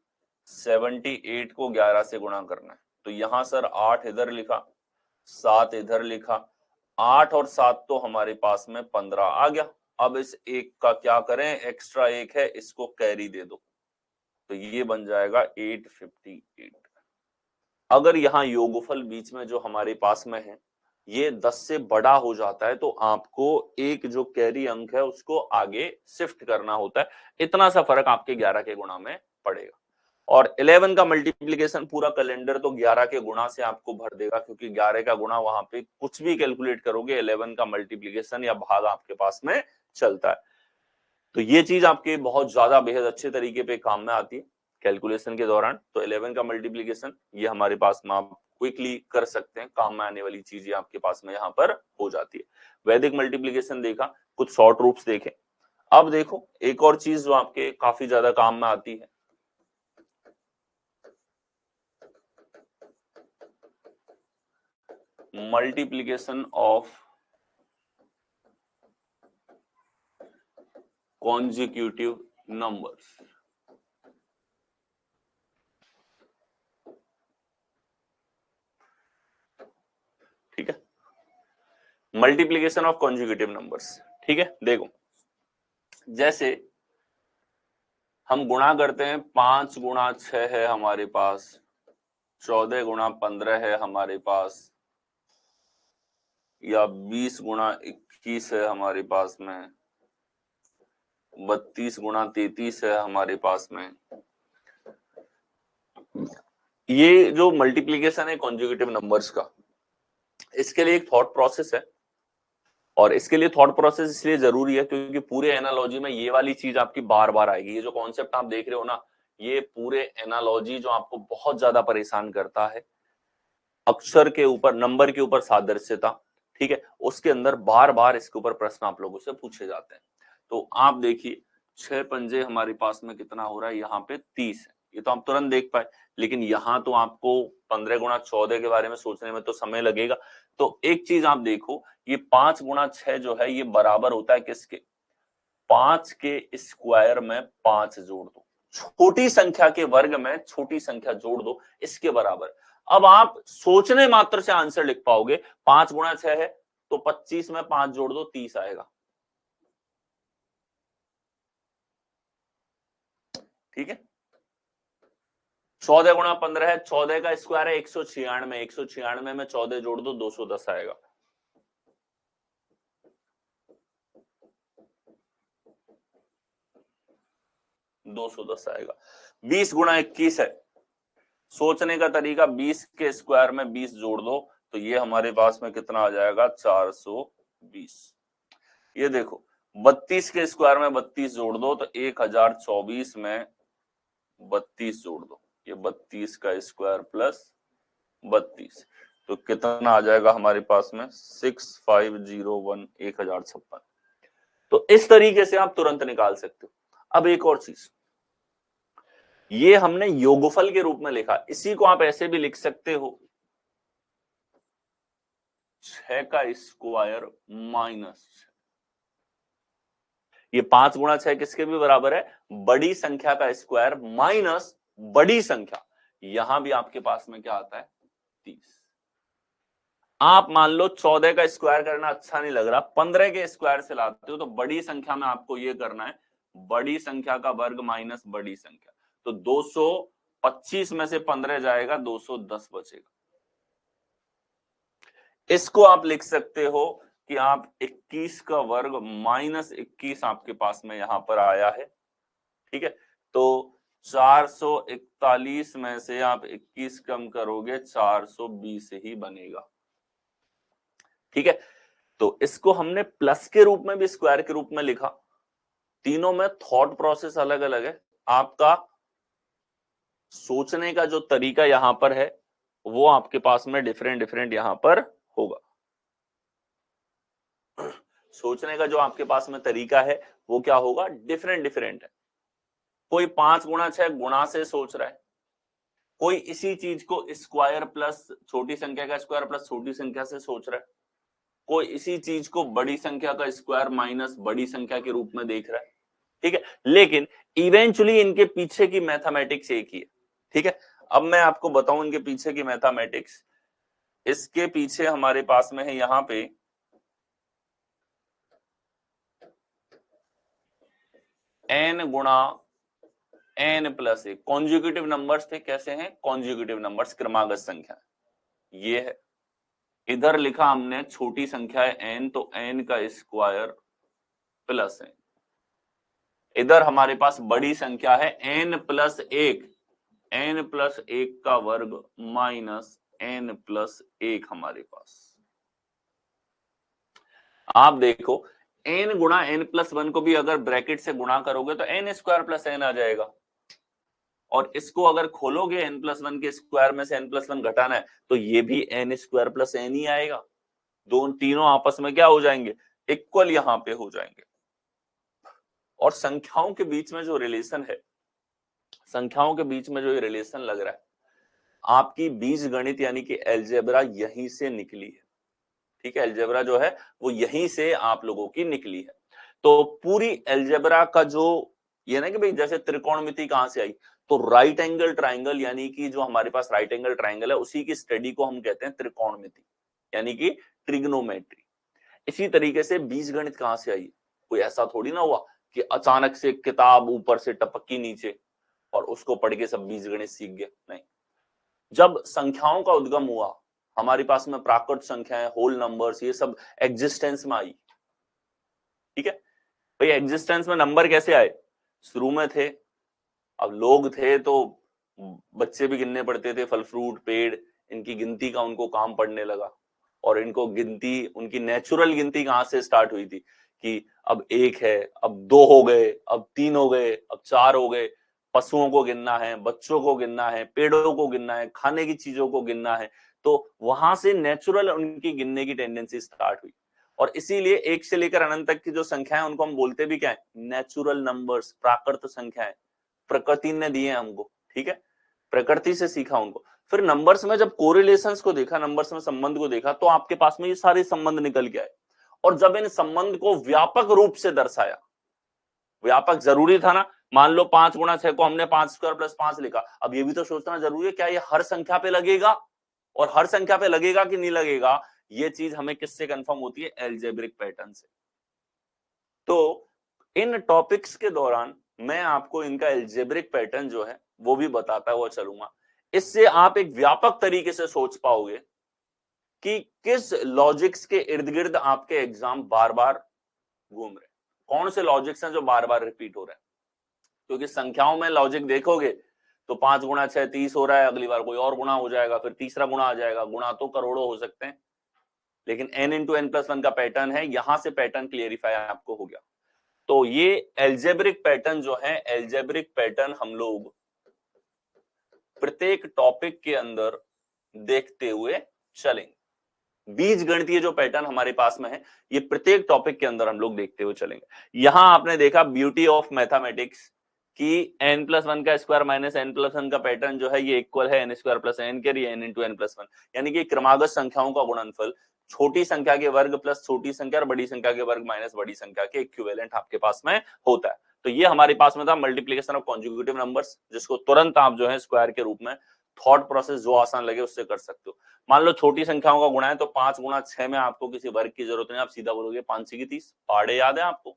78 को 11 से गुणा करना है, तो यहां सर 8 इधर लिखा, 7 इधर लिखा, 8 और 7 तो हमारे पास में 15 आ गया। अब इस एक का क्या करें, एक्स्ट्रा एक है, इसको कैरी दे दो, तो ये बन जाएगा 858। अगर यहाँ योगफल बीच में जो हमारे पास में है ये 10 से बड़ा हो जाता है, तो आपको एक जो कैरी अंक है उसको आगे शिफ्ट करना होता है। इतना सा फर्क आपके 11 के गुणा में पड़ेगा। और 11 का मल्टीप्लीकेशन पूरा कैलेंडर तो 11 के गुणा से आपको भर देगा, क्योंकि 11 का गुणा वहां पे कुछ भी कैलकुलेट करोगे 11 का मल्टीप्लीकेशन या भाग आपके पास में चलता है। तो ये चीज आपके बहुत ज्यादा बेहद अच्छे तरीके पे काम में आती है कैलकुलेशन के दौरान। तो 11 का मल्टीप्लीकेशन ये हमारे पास में आप क्विकली कर सकते हैं, काम में आने वाली चीजें आपके पास में यहाँ पर हो जाती है। वैदिक मल्टीप्लीकेशन देखा, कुछ शॉर्ट रूप्स देखे। अब देखो एक और चीज जो आपके काफी ज्यादा काम में आती है, मल्टीप्लीकेशन ऑफ कॉन्जिक्यूटिव नंबर्स। ठीक है, मल्टीप्लीकेशन ऑफ कॉन्जिक्यूटिव नंबर्स। ठीक है, देखो जैसे हम गुणा करते हैं, 5 गुणा 6 है हमारे पास, 14 गुणा 15 है हमारे पास, या 20 गुणा 21 है हमारे पास में, 32 गुणा 33 है हमारे पास में। ये जो मल्टीप्लीकेशन है कॉन्जुगेटिव नंबर्स का, इसके लिए एक थॉट प्रोसेस है, और इसके लिए थॉट प्रोसेस इसलिए जरूरी है क्योंकि पूरे एनालॉजी में ये वाली चीज आपकी बार बार आएगी। ये जो कॉन्सेप्ट आप देख रहे हो ना, ये पूरे एनालॉजी जो आपको बहुत ज्यादा परेशान करता है, अक्षर के ऊपर, नंबर के ऊपर सादृश्यता, ठीक है, उसके अंदर बार बार इसके ऊपर प्रश्न आप लोगों से पूछे जाते हैं। तो आप देखिए 6 पंजे हमारे पास में कितना हो रहा है, यहाँ पे 30 है, ये तो आप तुरंत देख पाए, लेकिन यहाँ तो आपको 15 गुणा 14 के बारे में सोचने में तो समय लगेगा। तो एक चीज आप देखो, ये 5 गुणा 6 जो है ये बराबर होता है किसके, 5 के स्क्वायर में 5 जोड़ दो, छोटी संख्या के वर्ग में छोटी संख्या जोड़ दो, इसके बराबर। अब आप सोचने मात्र से आंसर लिख पाओगे, 5 गुणा 6 है तो 25 में 5 जोड़ दो, 30 आएगा। ठीक है, 14 गुणा 15 है, 14 का स्क्वायर है 196, 196 में 14 जोड़ दो, 210 आएगा। आएगा। 20 गुणा 21 है, सोचने का तरीका 20 के स्क्वायर में 20 जोड़ दो, तो ये हमारे पास में कितना आ जाएगा, 420। ये देखो 32 के स्क्वायर में 32 जोड़ दो, तो 1024 में 32 जोड़ दो, ये 32 का स्क्वायर प्लस 32, तो कितना आ जाएगा हमारे पास में, 6501, 1056। तो इस तरीके से आप तुरंत निकाल सकते हो। अब एक और चीज, ये हमने योगफल के रूप में लिखा, इसी को आप ऐसे भी लिख सकते हो, 6 का स्क्वायर माइनस, ये 5 गुणा 6 किसके भी बराबर है, बड़ी संख्या का स्क्वायर माइनस बड़ी संख्या, यहां भी आपके पास में क्या आता है, 30। आप मान लो 14 का स्क्वायर करना अच्छा नहीं लग रहा, 15 के स्क्वायर से लाते हो, तो बड़ी संख्या में आपको ये करना है, बड़ी संख्या का वर्ग माइनस बड़ी संख्या, तो 225 में से 15 जाएगा, 210 बचेगा। इसको आप लिख सकते हो कि आप 21 का वर्ग माइनस 21 आपके पास में यहां पर आया है। ठीक है, तो 441 में से आप 21 कम करोगे, 420 ही बनेगा। ठीक है, तो इसको हमने प्लस के रूप में भी स्क्वायर के रूप में लिखा, तीनों में थॉट प्रोसेस अलग अलग है, आपका सोचने का जो तरीका यहां पर है वो आपके पास में डिफरेंट डिफरेंट यहां पर होगा। सोचने का जो आपके पास में तरीका है वो क्या होगा, डिफरेंट डिफरेंट है। कोई 5 गुणा 6 गुणा से सोच रहा है, कोई इसी चीज को स्क्वायर प्लस छोटी संख्या का स्क्वायर प्लस छोटी संख्या से सोच रहा है, कोई इसी चीज को बड़ी संख्या का स्क्वायर माइनस बड़ी संख्या के रूप में देख रहा है। ठीक है, लेकिन इवेंचुअली इनके पीछे की मैथमेटिक्स एक ही है। ठीक है, अब मैं आपको बताऊं इनके पीछे की मैथमेटिक्स। इसके पीछे हमारे पास में है यहां पे n गुणा n प्लस एक कॉन्जुगेटिव नंबर्स थे। कैसे हैं कॉन्जुगेटिव नंबर्स, क्रमागत संख्या ये है। इधर लिखा हमने छोटी संख्या है n, तो n का स्क्वायर प्लस है। इधर हमारे पास बड़ी संख्या है n प्लस एक, n प्लस एक का वर्ग माइनस n प्लस एक हमारे पास। आप देखो n गुणा n प्लस वन को भी अगर ब्रैकेट से गुणा करोगे तो n स्क्वायर प्लस n आ जाएगा, और इसको अगर खोलोगे n प्लस वन के स्क्वायर में से n प्लस वन घटाना है तो ये भी n स्क्वायर प्लस n ही आएगा। दोनों तीनों आपस में क्या हो जाएंगे, इक्वल यहां पे हो जाएंगे। और संख्याओं के बीच में जो रिलेशन है, संख्याओं के बीच में जो ये रिलेशन लग रहा है, आपकी बीज गणित यानी कि एलजेब्रा यहीं से निकली है। ठीक है, एलजेब्रा जो है वो यहीं से आप लोगों की निकली है। तो पूरी एलजेब्रा का जो ये ना कि भाई जैसे त्रिकोणमिति कहां से आई, तो राइट एंगल ट्राइंगल यानी कि जो हमारे पास राइट एंगल ट्राइंगल है उसी की स्टडी को हम कहते हैं त्रिकोणमिति यानी कि ट्रिग्नोमेट्री। इसी तरीके से बीजगणित कहां से आई, कोई ऐसा थोड़ी ना हुआ कि अचानक से किताब ऊपर से टपकी नीचे और उसको पढ़ के सब बीजगणित सीख गए, नहीं। जब संख्याओं का उद्गम हुआ, हमारे पास में प्राकृत संख्याएं, होल नंबर्स, ये सब एग्जिस्टेंस में आई। ठीक है भाई, एग्जिस्टेंस में नंबर कैसे आए? शुरू में थे, अब लोग थे तो बच्चे भी गिनने पड़ते थे, फल फ्रूट पेड़, इनकी गिनती का उनको काम पड़ने लगा। और इनको गिनती, उनकी नेचुरल गिनती कहां से स्टार्ट हुई थी कि अब 1 है, अब 2 हो गए, अब 3 हो गए, अब 4 हो गए। पशुओं को गिनना है, बच्चों को गिनना है, पेड़ों को गिनना है, खाने की चीजों को गिनना है, तो वहां से नेचुरल उनकी गिनने की टेंडेंसी स्टार्ट हुई। और इसीलिए 1 से लेकर अनंत तक की जो संख्याएं, उनको हम बोलते भी क्या है? नेचुरल नंबर्स, प्राकृत संख्याएं, प्रकृति ने दिए हमको। ठीक है, प्रकृति से सीखा उनको। फिर नंबर्स में जब कोरिलेशंस को देखा, नंबर्स में संबंध को देखा, तो आपके पास में ये सारे संबंध निकल के आए। और जब इन संबंध को व्यापक रूप से दर्शाया, व्यापक जरूरी था ना, मान लो 5 गुणा 6 को हमने 5 स्क्वायर प्लस 5 लिखा, अब ये भी तो सोचना जरूरी है क्या ये हर संख्या पे लगेगा, और हर संख्या पे लगेगा कि नहीं लगेगा, ये चीज हमें किससे कंफर्म होती है? एल्जेब्रिक पैटर्न से। तो इन टॉपिक्स के दौरान मैं आपको इनका एल्जेब्रिक पैटर्न जो है वो भी बताता हुआ चलूंगा। इससे आप एक व्यापक तरीके से सोच पाओगे कि किस लॉजिक्स के इर्द गिर्द आपके एग्जाम बार बार घूम रहे हैं, कौन से लॉजिक्स हैं जो बार बार रिपीट हो रहे हैं। क्योंकि संख्याओं में लॉजिक देखोगे तो 5 गुणा 6 30 हो रहा है, अगली बार कोई और गुणा हो जाएगा, फिर तीसरा गुणा आ जाएगा, गुणा तो करोड़ों हो सकते हैं, लेकिन n into n plus one का पैटर्न है, यहां से पैटर्न क्लियरिफाई आपको हो गया। तो ये एल्जेब्रिक पैटर्न जो है, एल्जेब्रिक पैटर्न हम लोग प्रत्येक टॉपिक के अंदर देखते हुए चलेंगे। बीज गणितीय जो पैटर्न हमारे पास में है, ये प्रत्येक टॉपिक के अंदर हम लोग देखते हुए चलेंगे। यहां आपने देखा ब्यूटी ऑफ मैथमेटिक्स कि n प्लस वन का square minus n plus one का पैटर्न जो है ये इक्वल है n स्क्वायर प्लस एन के, n into n plus one, यानी कि क्रमागत संख्याओं का गुणनफल छोटी संख्या के वर्ग प्लस छोटी संख्या और बड़ी संख्या के वर्ग माइनस बड़ी संख्या के इक्विवेलेंट आपके पास में होता है। तो ये हमारे पास में था मल्टीप्लीकेशन ऑफ कॉन्जुगेटिव नंबर्स, जिसको तुरंत आप जो है स्क्वायर के रूप में थॉट प्रोसेस जो आसान लगे उससे कर सकते हो। मान लो छोटी संख्याओं का गुणा है, तो 5 गुणा 6 में आपको किसी वर्ग की जरूरत नहीं, आप सीधा बोलोगे 5 की 30, पहाड़े याद है आपको।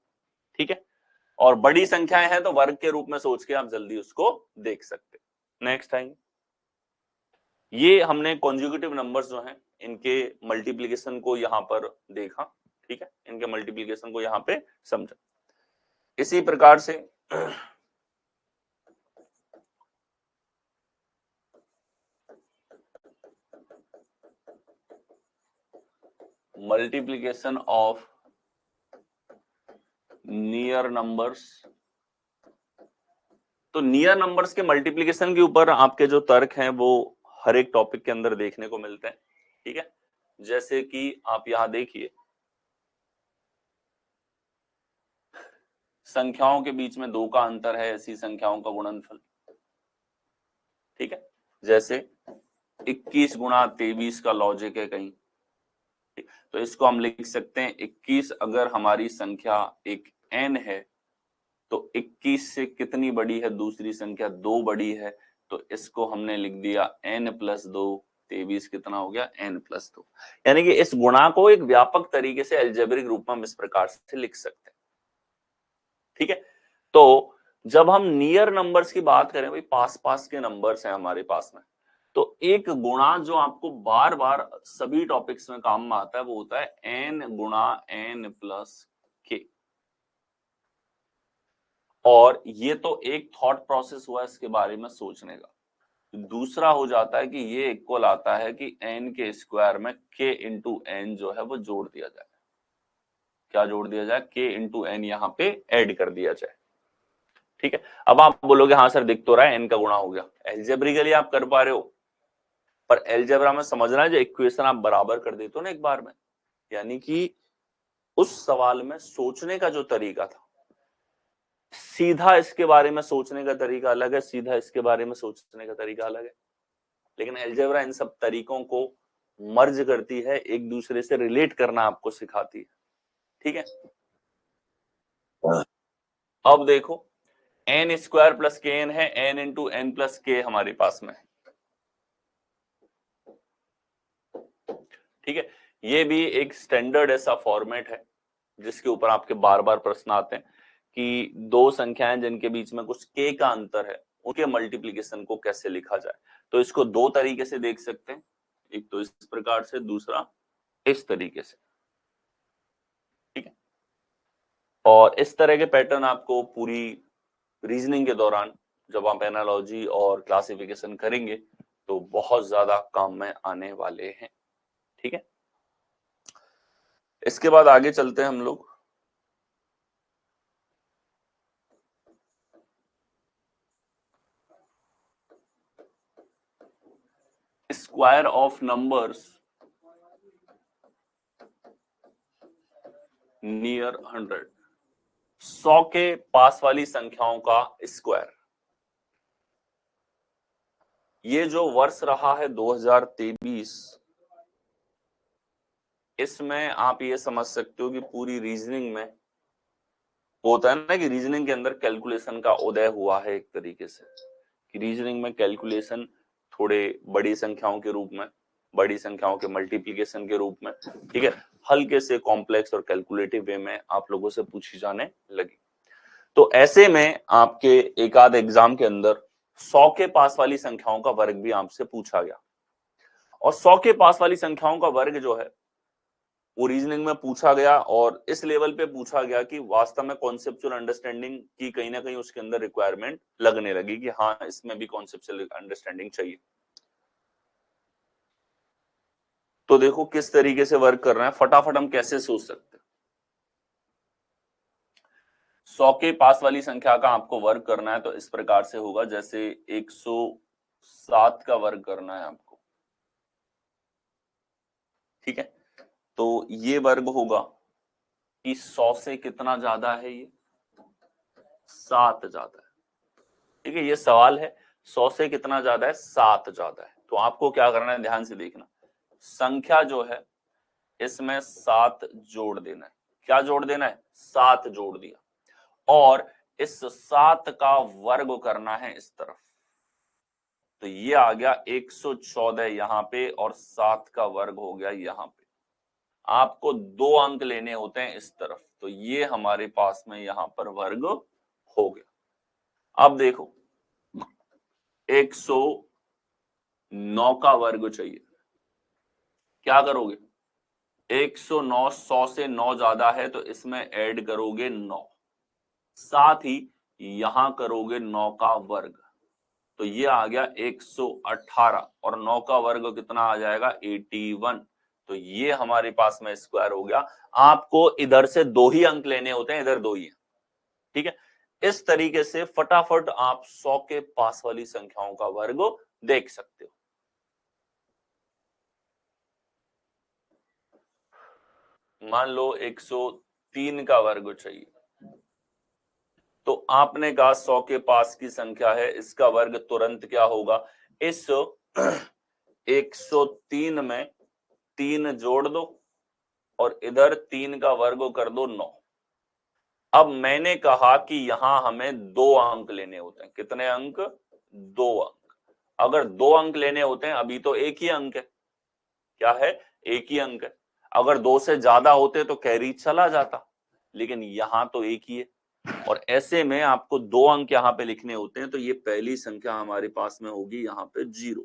ठीक है, और बड़ी संख्याएं हैं तो वर्ग के रूप में सोच के आप जल्दी उसको देख सकते। नेक्स्ट टाइम ये हमने कॉन्जुगेटिव नंबर्स जो हैं इनके मल्टीप्लीकेशन को यहां पर देखा। ठीक है, इनके मल्टीप्लीकेशन को यहां पे समझा। इसी प्रकार से मल्टीप्लीकेशन ऑफ नियर नंबर्स, तो नियर नंबर्स के मल्टीप्लीकेशन के ऊपर आपके जो तर्क हैं वो हर एक टॉपिक के अंदर देखने को मिलते हैं। ठीक है, जैसे कि आप यहां देखिए, संख्याओं के बीच में 2 का अंतर है, ऐसी संख्याओं का गुणनफल। ठीक है, जैसे 21 गुणा 23 का लॉजिक है कहीं, तो इसको हम लिख सकते हैं 21 अगर हमारी संख्या एक n है तो 21 से कितनी बड़ी है दूसरी संख्या? 2 बड़ी है, तो इसको हमने लिख दिया n प्लस 2, 23 कितना हो गया? n plus 2। यानी कि इस गुणा को एक व्यापक तरीके से एल्जेब्रिक रूप में हम इस प्रकार से लिख सकते हैं। ठीक है, तो जब हम नियर नंबर्स की बात करें, भाई पास पास के नंबर्स हैं हमारे पास में, तो एक गुणा जो आपको बार बार सभी टॉपिक्स में काम में आता है वो होता है n गुणा n प्लस k। और ये तो एक थॉट प्रोसेस हुआ इसके बारे में सोचने का। दूसरा हो जाता है कि ये इक्वल आता है कि n के स्क्वायर में k इंटू एन जो है वो जोड़ दिया जाए। क्या जोड़ दिया जाए? k इंटू एन यहाँ पे ऐड कर दिया जाए। ठीक है, अब आप बोलोगे हाँ सर दिख तो रहा है n का गुणा हो गया, एल्जेब्रिकली आप कर पा रहे हो, पर एल्जेब्रा में समझना है जो इक्वेशन आप बराबर कर देते हो ना एक बार में, यानी कि उस सवाल में सोचने का जो तरीका था, सीधा इसके बारे में सोचने का तरीका अलग है, सीधा इसके बारे में सोचने का तरीका अलग है। लेकिन एल्जेब्रा इन सब तरीकों को मर्ज करती है, एक दूसरे से रिलेट करना आपको सिखाती है। ठीक है, अब देखो एन स्क्वायर प्लस के एन है, एन इंटू एन प्लस के हमारे पास में है। ठीक है, ये भी एक स्टैंडर्ड ऐसा फॉर्मेट है जिसके ऊपर आपके बार बार प्रश्न आते हैं कि दो संख्याएं जिनके बीच में कुछ k का अंतर है उनके मल्टीप्लिकेशन को कैसे लिखा जाए। तो इसको दो तरीके से देख सकते हैं, एक तो इस प्रकार से, दूसरा इस तरीके से, ठीक है। और इस तरह के पैटर्न आपको पूरी रीजनिंग के दौरान जब आप एनालॉजी और क्लासिफिकेशन करेंगे तो बहुत ज्यादा काम में आने वाले हैं, ठीक है। इसके बाद आगे चलते हैं हम लोग। स्क्वायर ऑफ नंबर्स नियर 100, 100 के पास वाली संख्याओं का स्क्वायर। ये जो वर्ष रहा है 2023, इसमें आप ये समझ सकते हो कि पूरी रीजनिंग में होता है ना कि रीजनिंग के अंदर कैलकुलेशन का उदय हुआ है एक तरीके से, कि रीजनिंग में कैलकुलेशन थोड़े बड़ी संख्याओं के रूप में, बड़ी संख्याओं के मल्टीप्लिकेशन के रूप में, ठीक है, हल्के से कॉम्प्लेक्स और कैलकुलेटिव वे में आप लोगों से पूछी जाने लगी। तो ऐसे में आपके एक आध एग्जाम के अंदर 100 के पास वाली संख्याओं का वर्ग भी आपसे पूछा गया, और 100 के पास वाली संख्याओं का वर्ग जो है वो रीजनिंग में पूछा गया, और इस लेवल पे पूछा गया कि वास्तव में कॉन्सेप्चुअल अंडरस्टैंडिंग की कहीं ना कहीं उसके अंदर रिक्वायरमेंट लगने लगी कि हाँ इसमें भी कॉन्सेप्चुअल अंडरस्टैंडिंग चाहिए। तो देखो किस तरीके से वर्क कर रहे हैं, फटाफट हम कैसे सोच सकते हैं। 100 के पास वाली संख्या का आपको वर्ग करना है तो इस प्रकार से होगा, जैसे 107 का वर्ग करना है आपको, ठीक है। तो ये वर्ग होगा कि 100 से कितना ज्यादा है, ये 7 ज्यादा है, ठीक है। ये सवाल है 100 से कितना ज्यादा है, 7 ज्यादा है। तो आपको क्या करना है, ध्यान से देखना, संख्या जो है इसमें 7 जोड़ देना है। क्या जोड़ देना है, 7 जोड़ दिया, और इस 7 का वर्ग करना है इस तरफ। तो ये आ गया 114 यहां पे, और 7 का वर्ग हो गया यहां पे। आपको 2 अंक लेने होते हैं इस तरफ, तो ये हमारे पास में यहां पर वर्ग हो गया। अब देखो 109 का वर्ग चाहिए, क्या करोगे, 109, 100 से 9 ज्यादा है तो इसमें ऐड करोगे 9, साथ ही यहां करोगे 9 का वर्ग, तो ये आ गया 118, और 9 का वर्ग कितना आ जाएगा, 81। तो ये हमारे पास में स्क्वायर हो गया। आपको इधर से 2 ही अंक लेने होते हैं, इधर 2 ही है, ठीक है। इस तरीके से फटाफट आप 100 के पास वाली संख्याओं का वर्ग देख सकते हो। मान लो 103 का वर्ग चाहिए, तो आपने कहा 100 के पास की संख्या है, इसका वर्ग तुरंत क्या होगा, इस 103 में 3 जोड़ दो और इधर 3 का वर्ग कर दो 9। अब मैंने कहा कि यहां हमें 2 अंक लेने होते हैं, कितने अंक, 2 अंक। अगर 2 अंक लेने होते हैं, अभी तो एक ही अंक है, क्या है, एक ही अंक है। अगर 2 से ज्यादा होते तो कैरी चला जाता, लेकिन यहां तो एक ही है, और ऐसे में आपको 2 अंक यहाँ पे लिखने होते हैं। तो ये पहली संख्या हमारे पास में होगी यहाँ पे 0,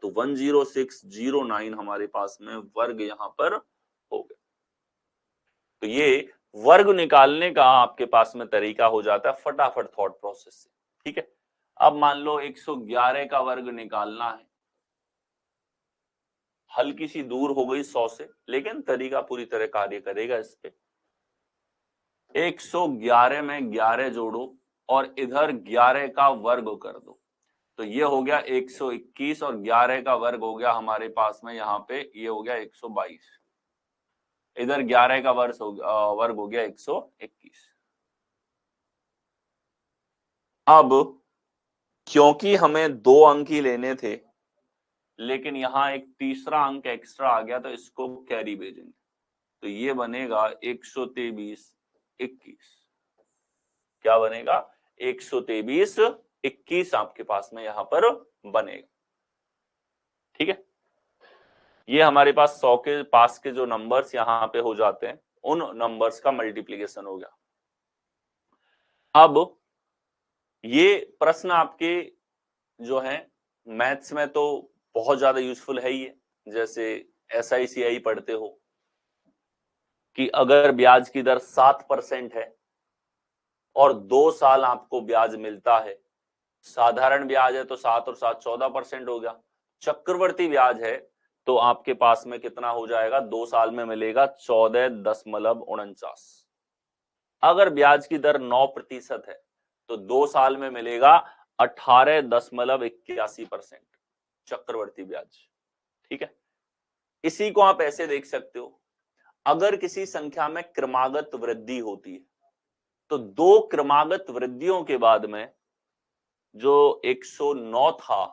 तो 10609 हमारे पास में वर्ग यहाँ पर हो गया। तो ये वर्ग निकालने का आपके पास में तरीका हो जाता है फटाफट थॉट प्रोसेस से, ठीक है। अब मान लो 111 का वर्ग निकालना है, हल्की सी दूर हो गई 100 से, लेकिन तरीका पूरी तरह कार्य करेगा इस पे। 111 में 11 जोड़ो और इधर 11 का वर्ग कर दो, तो ये हो गया 121, और 11 का वर्ग हो गया हमारे पास में यहाँ पे, ये हो गया 122, इधर 11 का वर्ग हो गया 121। अब क्योंकि हमें 2 अंक ही लेने थे, लेकिन यहां एक तीसरा अंक एक्स्ट्रा आ गया, तो इसको कैरी भेजेंगे, तो ये बनेगा 123 21। क्या बनेगा, 123 21 आपके पास में यहां पर बनेगा, ठीक है। ये हमारे पास 100 के पास के जो नंबर्स यहां पे हो जाते हैं, उन नंबर्स का मल्टीप्लीकेशन हो गया। अब ये प्रश्न आपके जो है मैथ्स में तो बहुत ज्यादा यूजफुल है ही है। जैसे SICI पढ़ते हो कि अगर ब्याज की दर 7% है और 2 साल आपको ब्याज मिलता है, साधारण ब्याज है तो 7 और 7 14% हो गया, चक्रवर्ती ब्याज है तो आपके पास में कितना हो जाएगा, 2 साल में मिलेगा 14.49। अगर ब्याज की दर 9% है तो 2 साल में मिलेगा 18.81% चक्रवर्ती ब्याज। ठीक है, इसी को आप ऐसे देख सकते हो, अगर किसी संख्या में क्रमागत वृद्धि होती है तो 2 क्रमागत वृद्धियों के बाद में जो 109 था,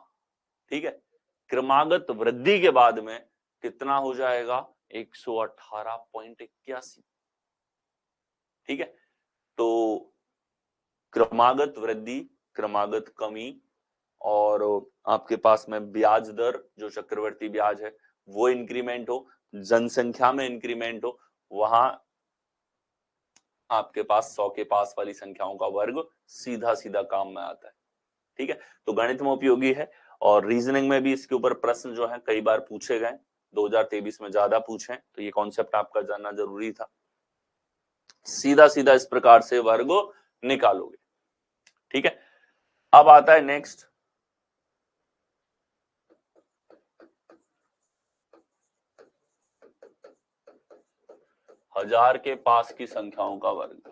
ठीक है, क्रमागत वृद्धि के बाद में कितना हो जाएगा, 118.81। ठीक है, तो क्रमागत वृद्धि, क्रमागत कमी और आपके पास में ब्याज दर जो चक्रवर्ती ब्याज है वो इंक्रीमेंट हो, जनसंख्या में इंक्रीमेंट हो, वहां आपके पास 100 के पास वाली संख्याओं का वर्ग सीधा सीधा काम में आता है। ठीक है, तो गणित में उपयोगी है और रीजनिंग में भी इसके ऊपर प्रश्न जो है कई बार पूछे गए, 2023 में ज्यादा पूछे, तो ये कॉन्सेप्ट आपका जानना जरूरी था। सीधा सीधा इस प्रकार से वर्ग निकालोगे। ठीक है, अब आता है नेक्स्ट, हजार के पास की संख्याओं का वर्ग।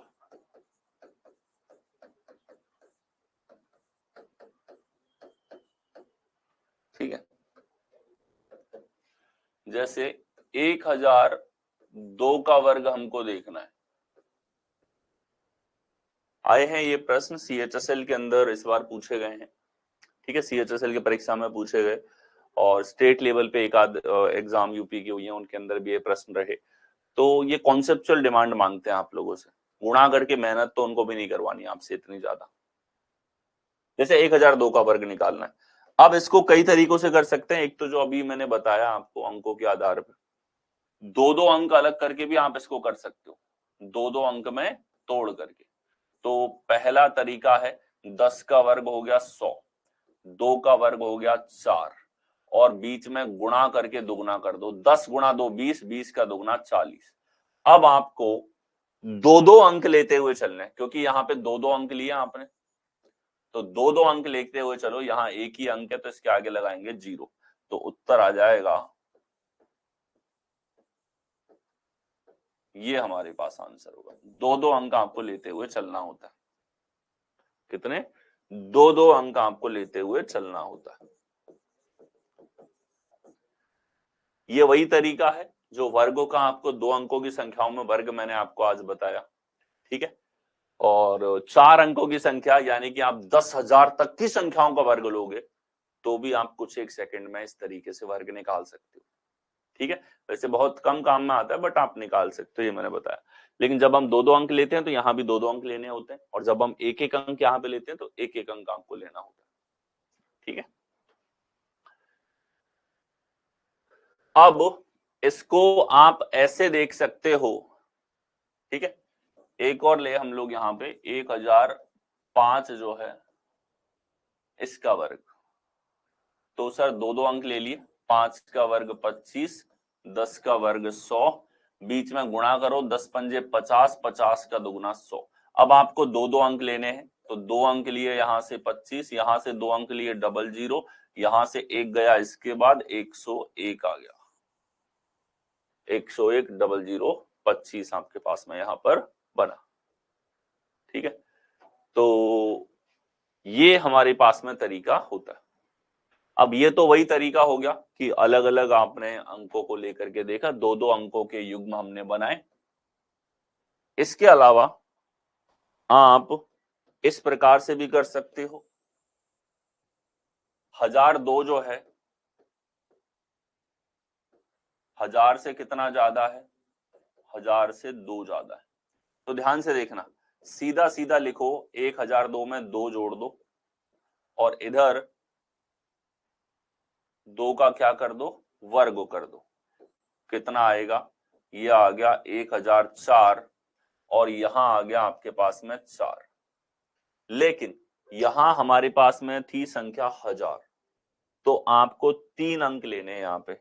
ठीक है, जैसे 1002 का वर्ग हमको देखना है। आए हैं ये प्रश्न CHSL के अंदर इस बार पूछे गए हैं। ठीक है, CHSL की परीक्षा में पूछे गए और स्टेट लेवल पे एक आध एग्जाम यूपी की हुई है, उनके अंदर भी ये प्रश्न रहे। तो ये कॉन्सेप्चुअल डिमांड मांगते हैं आप लोगों से, गुणा करके मेहनत तो उनको भी नहीं करवानी आपसे इतनी ज्यादा। जैसे 1002 का वर्ग निकालना है, अब इसको कई तरीकों से कर सकते हैं। एक तो जो अभी मैंने बताया आपको अंकों के आधार पर, दो दो अंक अलग करके भी आप इसको कर सकते हो, दो दो अंक में तोड़ करके। तो पहला तरीका है 10 का वर्ग हो गया 100, 2 का वर्ग हो गया 4 और बीच में गुणा करके दुगना कर दो, 10 गुणा 2 20, 20 का दुगना 40। अब आपको दो दो अंक लेते हुए चलना है, क्योंकि यहाँ पे दो दो अंक लिए आपने, तो दो दो अंक लेते हुए चलो। यहाँ एक ही अंक है तो इसके आगे लगाएंगे 0, तो उत्तर आ जाएगा, ये हमारे पास आंसर होगा। दो दो अंक आपको लेते हुए चलना होता है। कितने? दो दो अंक आपको लेते हुए चलना होता है। ये वही तरीका है जो वर्गों का आपको 2 अंकों की संख्याओं में वर्ग मैंने आपको आज बताया। ठीक है, और 4 अंकों की संख्या यानी कि आप 10,000 तक की संख्याओं का वर्ग लोगे तो भी आप कुछ एक सेकंड में इस तरीके से वर्ग निकाल सकते हो। ठीक है, वैसे बहुत कम काम में आता है बट आप निकाल सकते हो, ये मैंने बताया। लेकिन जब हम दो दो अंक लेते हैं तो यहाँ भी दो दो अंक लेने होते हैं, और जब हम एक एक अंक यहाँ पे लेते हैं तो एक एक अंक आपको लेना होता है। ठीक है, अब इसको आप ऐसे देख सकते हो। ठीक है, एक और ले हम लोग यहाँ पे 1005 जो है इसका वर्ग, तो सर दो दो अंक ले लिए, 5 का वर्ग 25, 10 का वर्ग 100, बीच में गुणा करो, 10 पंजे 50, 50 का दुगुना 100। अब आपको दो दो अंक लेने हैं, तो दो अंक लिए यहाँ से 25, यहाँ से दो अंक लिए 00, यहाँ से एक गया, इसके बाद 101 आ गया, 101 00 25 आपके पास में यहाँ पर बना। ठीक है, तो ये हमारे पास में तरीका होता है। अब ये तो वही तरीका हो गया कि अलग अलग आपने अंकों को लेकर के देखा, दो दो अंकों के युग्म हमने बनाए। इसके अलावा आप इस प्रकार से भी कर सकते हो, 1002 जो है 1000 से कितना ज्यादा है, 1000 से 2 ज्यादा है। तो ध्यान से देखना, सीधा सीधा लिखो, 1002 में 2 जोड़ दो और इधर 2 का क्या कर दो, वर्ग कर दो। कितना आएगा, यह आ गया 1004 और यहां आ गया आपके पास में 4। लेकिन यहां हमारे पास में थी संख्या 1000, तो आपको 3 अंक लेने हैं। यहां पे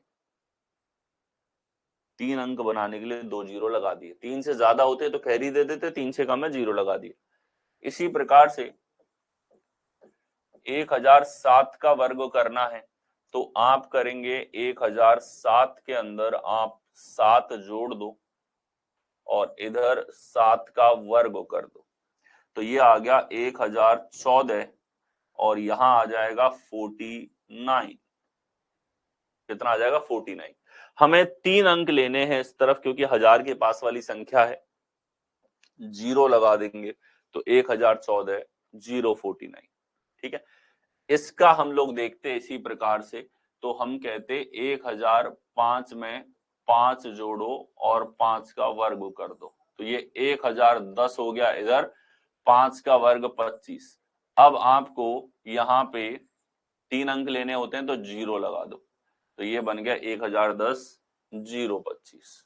3 अंक बनाने के लिए 2 जीरो लगा दिए। 3 से ज्यादा होते तो कैरी दे देते, 3 से कम है 0 लगा दिए। इसी प्रकार से 1007 का वर्ग करना है तो आप करेंगे 1007 के अंदर आप 7 जोड़ दो और इधर 7 का वर्ग कर दो, तो ये आ गया 1014 और यहां आ जाएगा 49। कितना आ जाएगा? 49। हमें 3 अंक लेने हैं इस तरफ, क्योंकि 1000 के पास वाली संख्या है, 0 लगा देंगे तो 1014 049। ठीक है, इसका हम लोग देखते हैं इसी प्रकार से, तो हम कहते 1005 में 5 जोड़ो और 5 का वर्ग कर दो, तो ये 1010 हो गया। इधर 5 का वर्ग 25। अब आपको यहाँ पे 3 अंक लेने होते हैं तो 0 लगा दो, तो ये बन गया 1010 025।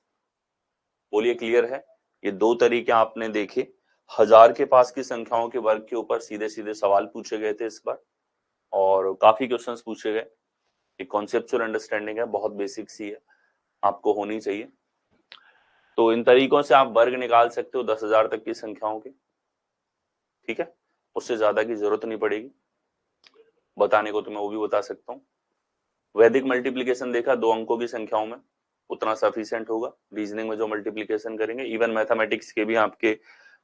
बोलिए क्लियर है? ये 2 तरीके आपने देखे। 1000 के पास की संख्याओं के वर्ग के ऊपर सीधे सीधे सवाल पूछे गए थे इस बार, और काफी क्वेश्चंस पूछे गए। एक कॉन्सेप्चुअल अंडरस्टैंडिंग है, बहुत बेसिक सी है, आपको होनी चाहिए। तो इन तरीकों से आप वर्ग निकाल सकते हो 10,000 तक की संख्याओं के। ठीक है, उससे ज्यादा की जरूरत नहीं पड़ेगी बताने को, तो मैं वो भी बता सकता हूँ। वैदिक मल्टीप्लीकेशन देखा 2 अंकों की संख्याओं में, उतना सफिशिएंट होगा। रीजनिंग में जो मल्टीप्लीकेशन करेंगे, इवन मैथमेटिक्स के भी आपके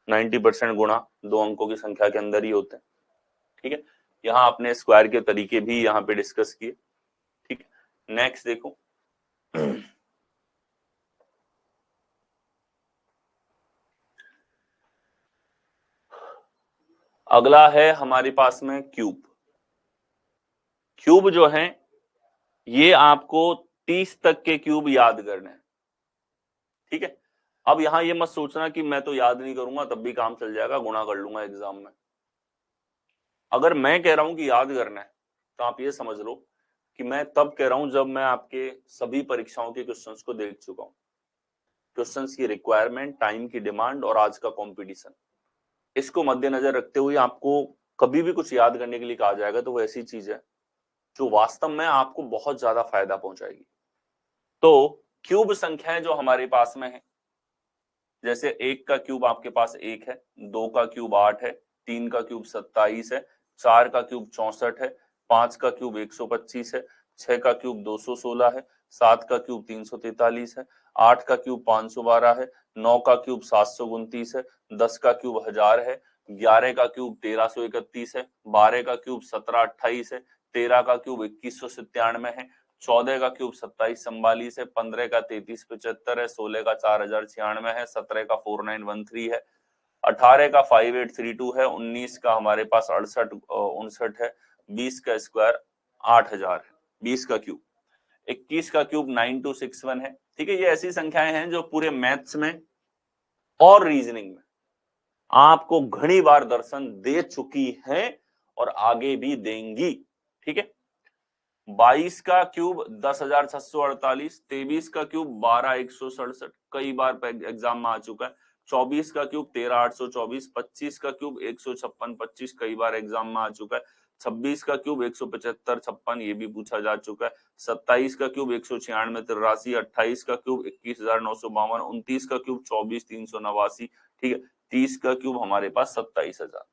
90% गुणा 2 अंकों की संख्या के अंदर ही होते हैं। ठीक है, यहाँ आपने स्क्वायर के तरीके भी यहाँ पे डिस्कस किए। ठीक है, नेक्स्ट देखो अगला है हमारे पास में क्यूब। क्यूब जो है ये आपको 30 तक के क्यूब याद करने हैं। ठीक है, अब यहां ये मत सोचना कि मैं तो याद नहीं करूंगा तब भी काम चल जाएगा, गुणा कर लूंगा एग्जाम में। अगर मैं कह रहा हूं कि याद करना है तो आप ये समझ लो कि मैं तब कह रहा हूं जब मैं आपके सभी परीक्षाओं के क्वेश्चंस को देख चुका हूं, क्वेश्चंस की रिक्वायरमेंट, टाइम की डिमांड और आज का कंपटीशन, इसको मद्देनजर रखते हुए आपको कभी भी कुछ याद करने के लिए कहा जाएगा तो वो ऐसी चीज है जो वास्तव में आपको बहुत ज्यादा फायदा पहुंचाएगी। तो क्यूब संख्याएं जो हमारे पास में है, जैसे 1 का क्यूब आपके पास 1 है, 2 का क्यूब 8 है, 3 का क्यूब 27 है, 4 का क्यूब 64 है, 5 का क्यूब 125 है, 6 का क्यूब 216 है, 7 का क्यूब 343 है, 8 का क्यूब 512 है, 9 का क्यूब 729 है, 10 का क्यूब 1000 है, 11 का क्यूब 1331 है, 12 का क्यूब 1728 है, 13 का क्यूब 2197 है, 14 का क्यूब 2744 है, 15 का 3375 है, 16 का 4096 है, 17 का 4913 है, 18 का 5832 है, 19 का हमारे पास 68 है, 20 का स्क्वायर 8000 है, 20 का क्यूब, 21 का क्यूब 9261 है। ठीक है, ये ऐसी संख्याएं हैं जो पूरे मैथ्स में और रीजनिंग में आपको घनी बार दर्शन दे चुकी हैं और आगे भी देंगी। ठीक है, 22 का क्यूब 10,648, 23 का क्यूब 12,167, कई बार एग्जाम में आ चुका है। 24 का क्यूब 13,824, 25 का क्यूब 156-25, कई बार एग्जाम में आ चुका है। 26 का क्यूब 175-56, ये भी पूछा जा चुका है। 27 का क्यूब 196-83, 28 का क्यूब 21,952, 29 का क्यूब 24,389। ठीक है, 30 का क्यूब हमारे पास 27,000।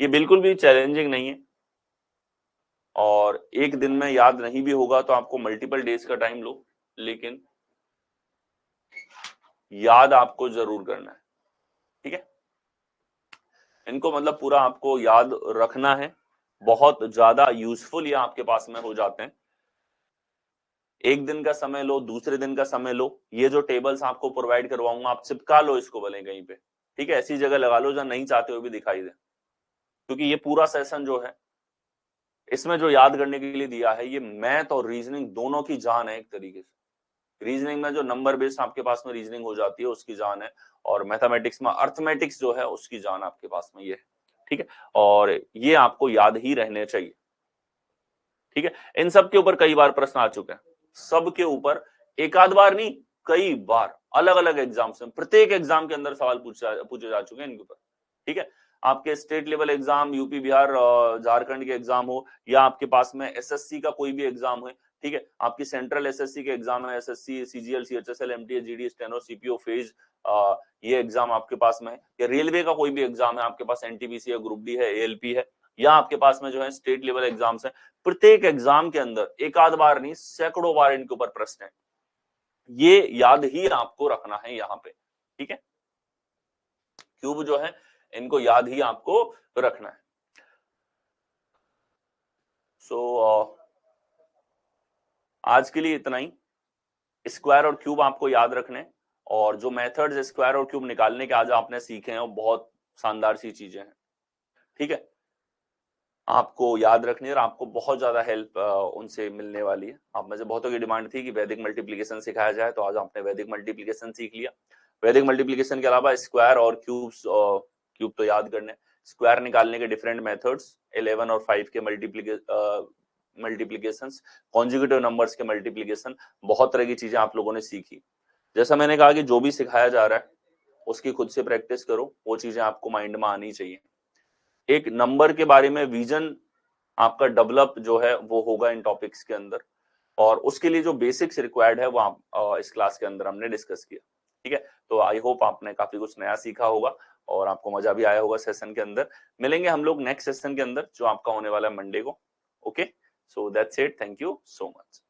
ये बिल्कुल भी चैलेंजिंग नहीं है, और एक दिन में याद नहीं भी होगा तो आपको मल्टीपल डेज का टाइम लो, लेकिन याद आपको जरूर करना है। ठीक है, इनको मतलब पूरा आपको याद रखना है, बहुत ज्यादा यूजफुल ये आपके पास में हो जाते हैं। एक दिन का समय लो, दूसरे दिन का समय लो, ये जो टेबल्स आपको प्रोवाइड करवाऊंगा आप चिपका लो इसको भले कहीं पे। ठीक है, ऐसी जगह लगा लो जहां नहीं चाहते हो भी दिखाई दे, क्योंकि ये पूरा सेशन जो है इसमें जो याद करने के लिए दिया है, ये मैथ और रीजनिंग दोनों की जान है। एक तरीके से रीजनिंग में जो नंबर बेस्ड आपके पास में रीजनिंग हो जाती है उसकी जान है, और मैथमेटिक्स में अर्थमेटिक्स जो है उसकी जान आपके पास में ये है। ठीक है, और ये आपको याद ही रहने चाहिए। ठीक है, इन सब के ऊपर कई बार प्रश्न आ चुके हैं, सब के ऊपर एक आध बार नहीं, कई बार अलग अलग एग्जाम्स में, प्रत्येक एग्जाम के अंदर सवाल पूछे जा चुके हैं इनके ऊपर। ठीक है, आपके state level exam, UP, Bihar, Jharkhand के एग्जाम हो, या आपके पास में एसएससी का कोई भी एग्जाम है, ठीक है, आपकी सेंट्रल एसएससी के एग्जाम है, SSC, CGL, CHSL, MTS, GD, steno, CPO, phase, ये एग्जाम आपके पास में है, या रेलवे का कोई भी एग्जाम है आपके पास, एनटीपीसी है, ग्रुप डी है, एएलपी है, या आपके पास में जो है स्टेट लेवल एग्जाम्स है, प्रत्येक एग्जाम के अंदर एक आध बार नहीं, सैकड़ों बार इनके ऊपर प्रश्न है, ये याद ही आपको रखना है यहाँ पे, ठीक है, क्यूब जो है इनको याद ही आपको रखना है। सो आज के लिए इतना ही। स्क्वायर और क्यूब आपको याद रखने, और जो मेथड्स स्क्वायर और क्यूब निकालने के आज आपने सीखे हैं वो बहुत शानदार सी चीजें हैं, ठीक है, आपको याद रखनी है और आपको बहुत ज्यादा हेल्प उनसे मिलने वाली है। आप में से बहुतों की डिमांड थी कि वैदिक मल्टीप्लिकेशन सिखाया जाए, तो आज आपने वैदिक मल्टीप्लिकेशन सीख लिया। वैदिक मल्टीप्लिकेशन के अलावा स्क्वायर और क्यूब तो याद करने, स्क्वायर निकालने के डिफरेंट मेथड्स, 11 और 5 के मल्टीप्लिकेशंस, कॉन्जुगेटिव नंबर्स के मल्टीप्लिकेशन, बहुत तरह की चीजें आप लोगों ने सीखी। जैसा मैंने कहा कि जो भी सिखाया जा रहा है उसकी खुद से प्रैक्टिस करो, वो चीजें आपको माइंड में आनी चाहिए। एक नंबर के बारे में विजन आपका डेवलप जो है वो होगा इन टॉपिक्स के अंदर, और उसके लिए जो बेसिक्स रिक्वायर्ड है वो आप इस क्लास के अंदर हमने डिस्कस किया, ठीक है। तो आई होप आपने काफी कुछ नया सीखा होगा और आपको मजा भी आया होगा सेशन के अंदर। मिलेंगे हम लोग नेक्स्ट सेशन के अंदर जो आपका होने वाला है मंडे को। Okay, so that's it, thank you so much.